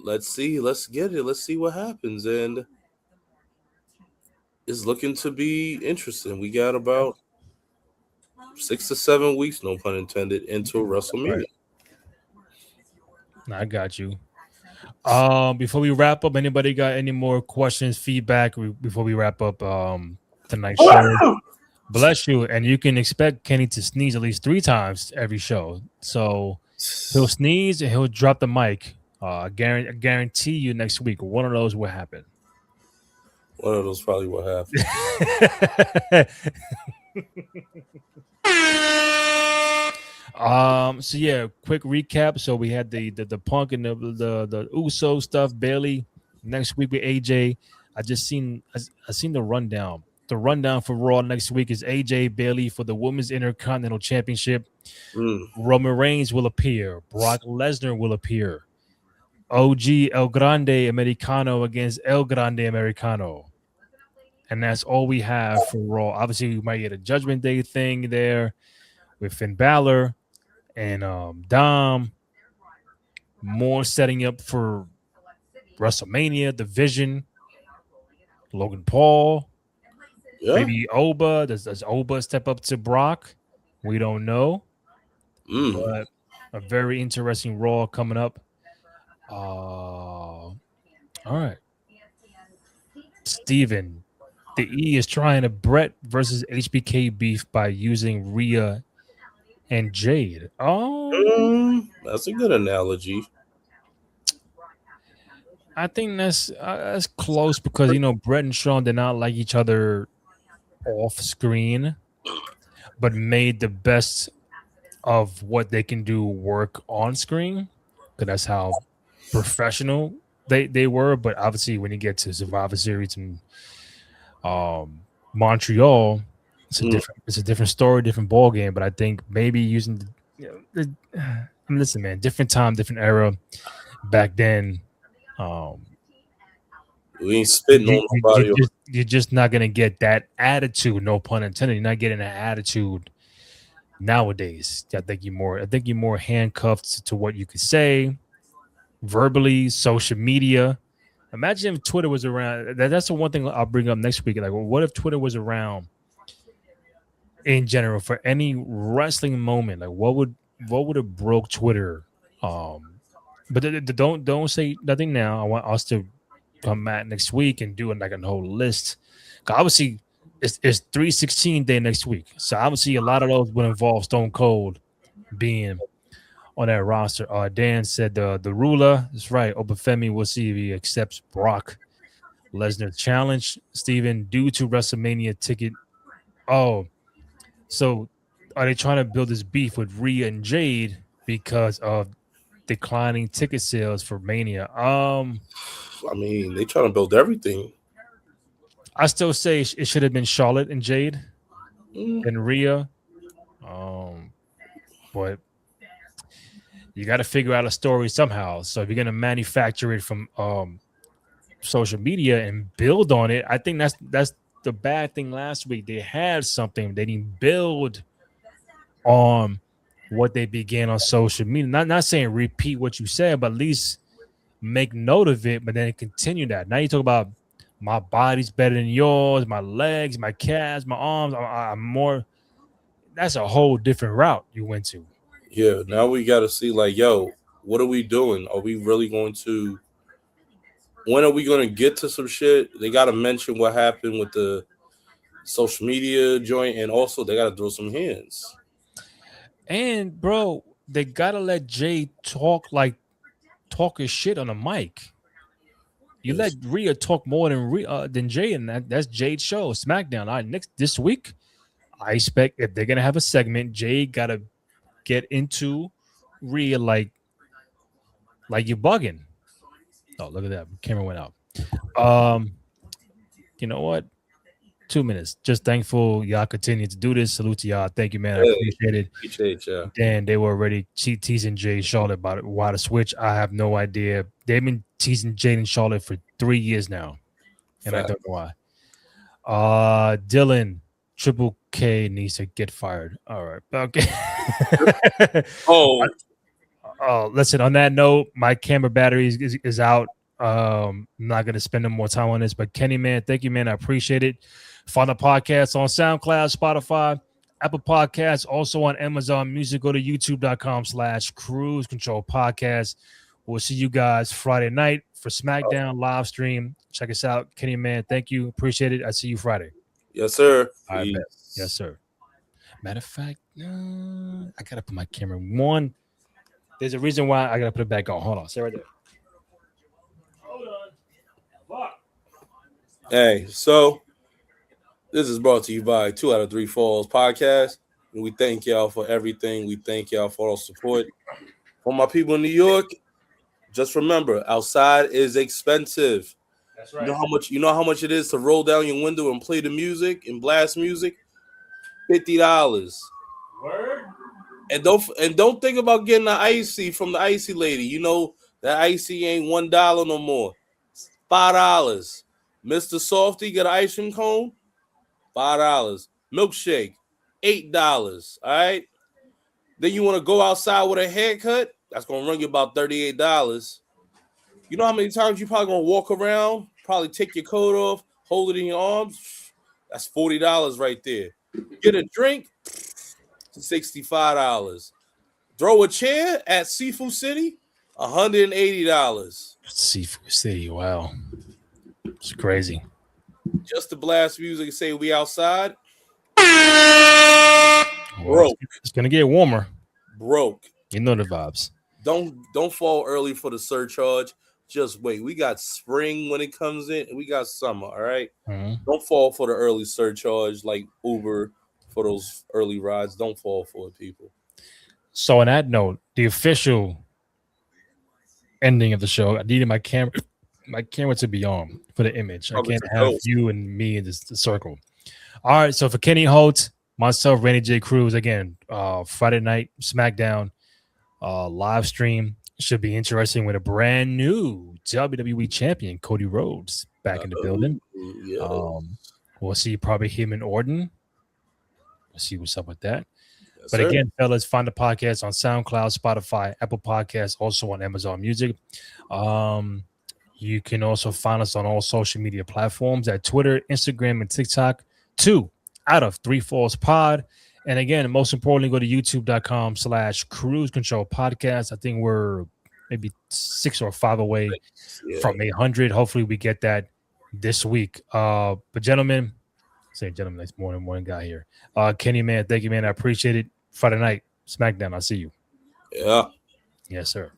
[SPEAKER 3] let's see. Let's get it. Let's see what happens. And it's looking to be interesting. We got about 6 to 7 weeks, no pun intended, into WrestleMania.
[SPEAKER 1] Right. I got you. Before we wrap up, anybody got any more questions, feedback before we wrap up tonight's show? Bless you. And you can expect Kenny to sneeze at least 3 times every show. So he'll sneeze and he'll drop the mic. I guarantee you next week, one of those will happen.
[SPEAKER 3] One of those probably will happen.
[SPEAKER 1] So yeah, quick recap. So we had the Punk and the Uso stuff. Bailey next week with AJ. I seen the rundown. The rundown for Raw next week is AJ Bailey for the Women's Intercontinental Championship. Roman Reigns will appear. Brock Lesnar will appear. OG El Grande Americano against El Grande Americano. And that's all we have for Raw. Obviously, we might get a Judgment Day thing there with Finn Bálor and Dom. More setting up for WrestleMania, Division, Logan Paul. Yeah. Maybe Oba. Does Oba step up to Brock? We don't know. But a very interesting Raw coming up. All right. Steven, the E is trying a Brett versus HBK beef by using Rhea and Jade. Oh,
[SPEAKER 3] that's a good analogy.
[SPEAKER 1] I think that's close because Brett and Shawn did not like each other off screen, but made the best of what they can do work on screen. Because that's how professional they were. But obviously, when you get to Survivor Series and Montreal, it's a different story, different ball game. But I think maybe using listen, man, different time, different era. Back then,
[SPEAKER 3] we ain't spitting on nobody.
[SPEAKER 1] You're just not gonna get that attitude. No pun intended. You're not getting that attitude nowadays. I think you're more handcuffed to what you could say verbally, social media. Imagine if Twitter was around. That's the one thing I'll bring up next week. Like, well, what if Twitter was around in general for any wrestling moment? Like, what would have broke Twitter? But don't say nothing now. I want us to come back next week and do like a whole list. 'Cause obviously, it's 316 day next week, so obviously a lot of those would involve Stone Cold being on that roster. Dan said the ruler is right. Obafemi, we'll see if he accepts Brock Lesnar challenge. Steven, due to WrestleMania ticket. Oh, so are they trying to build this beef with Rhea and Jade because of declining ticket sales for Mania?
[SPEAKER 3] I mean, they trying to build everything.
[SPEAKER 1] I still say it should have been Charlotte and Jade and Rhea. But you got to figure out a story somehow. So if you're gonna manufacture it from social media and build on it, I think that's the bad thing. Last week they had something, they didn't build on what they began on social media. Not saying repeat what you said, but at least make note of it. But then continue that. Now you talk about my body's better than yours, my legs, my calves, my arms. I'm more. That's a whole different route you went to.
[SPEAKER 3] Yeah, now we got to see, like, yo, what are we doing? Are we really going to? When are we going to get to some shit? They got to mention what happened with the social media joint, and also they got to throw some hands.
[SPEAKER 1] And bro, they gotta let Jay talk his shit on a mic. You let Rhea talk more than Jay, and that's Jade's show, SmackDown. All right, this week, I expect if they're gonna have a segment, Jay gotta get into Rhea like you're bugging. Oh, look at that. Camera went out. You know what? 2 minutes. Just thankful y'all continue to do this. Salute to y'all. Thank you, man. I appreciate it.
[SPEAKER 3] Appreciate you.
[SPEAKER 1] Dan, they were already teasing Jay and Charlotte about it. Why the switch? I have no idea. They've been teasing Jay and Charlotte for 3 years now, and I don't know why. Dylan, Triple K needs to get fired. All right, okay. Listen. On that note, my camera battery is out. I'm not gonna spend no more time on this, but Kenny, man, thank you, man. I appreciate it. Find the podcast on SoundCloud, Spotify, Apple Podcasts, also on Amazon Music. Go to youtube.com/Cruise Control Podcast. We'll see you guys Friday night for SmackDown live stream. Check us out. Kenny, man, thank you. Appreciate it. I see you Friday.
[SPEAKER 3] Yes, sir.
[SPEAKER 1] All right, yes, sir. Matter of fact, I got to put my camera on. There's a reason why I got to put it back on. Hold on. Stay right there. Hold on.
[SPEAKER 3] Hey, so this is brought to you by 2 out of 3 Falls Podcast. And we thank y'all for everything. We thank y'all for all support. For my people in New York, just remember, outside is expensive. That's right. You know how much it is to roll down your window and play the music and blast music? $50.
[SPEAKER 1] Word?
[SPEAKER 3] And don't think about getting the icy from the icy lady. You know that icy ain't $1 no more. $5. Mr. Softy, get an ice cream cone? $5. Milkshake, $8. All right. Then you want to go outside with a haircut? That's gonna run you about $38. You know how many times you probably gonna walk around, probably take your coat off, hold it in your arms? That's $40 right there. Get a drink, $65. Throw a chair at Seafood City, $180.
[SPEAKER 1] Seafood City, wow. It's crazy.
[SPEAKER 3] Just to blast music and say we outside.
[SPEAKER 1] Broke. It's gonna get warmer.
[SPEAKER 3] Broke.
[SPEAKER 1] You know the vibes.
[SPEAKER 3] Don't fall early for the surcharge. Just wait. We got spring when it comes in, and we got summer. All right.
[SPEAKER 1] Mm-hmm.
[SPEAKER 3] Don't fall for the early surcharge like Uber for those early rides. Don't fall for it, people.
[SPEAKER 1] So on that note, the official ending of the show, I needed my camera to be on for the image. I can't have you and me in this circle. All right. So for Kenny Holt, myself, Randy J. Cruz, again, Friday night SmackDown live stream should be interesting with a brand new WWE champion, Cody Rhodes, back in the building.
[SPEAKER 3] Yeah.
[SPEAKER 1] We'll see probably him and Orton. We'll see what's up with that.
[SPEAKER 3] Yes,
[SPEAKER 1] but
[SPEAKER 3] sir.
[SPEAKER 1] again, fellas, find the podcast on SoundCloud, Spotify, Apple Podcasts, also on Amazon Music. You can also find us on all social media platforms at Twitter, Instagram, and TikTok. 2 out of 3 Falls Pod. And again, most importantly, go to youtube.com/Cruise Control Podcast. I think we're maybe 6 or 5 away from 800. Hopefully we get that this week. But gentlemen, that's more than one guy here. Kenny, man, thank you, man. I appreciate it. Friday night, SmackDown. I'll see you.
[SPEAKER 3] Yeah.
[SPEAKER 1] Yes, sir.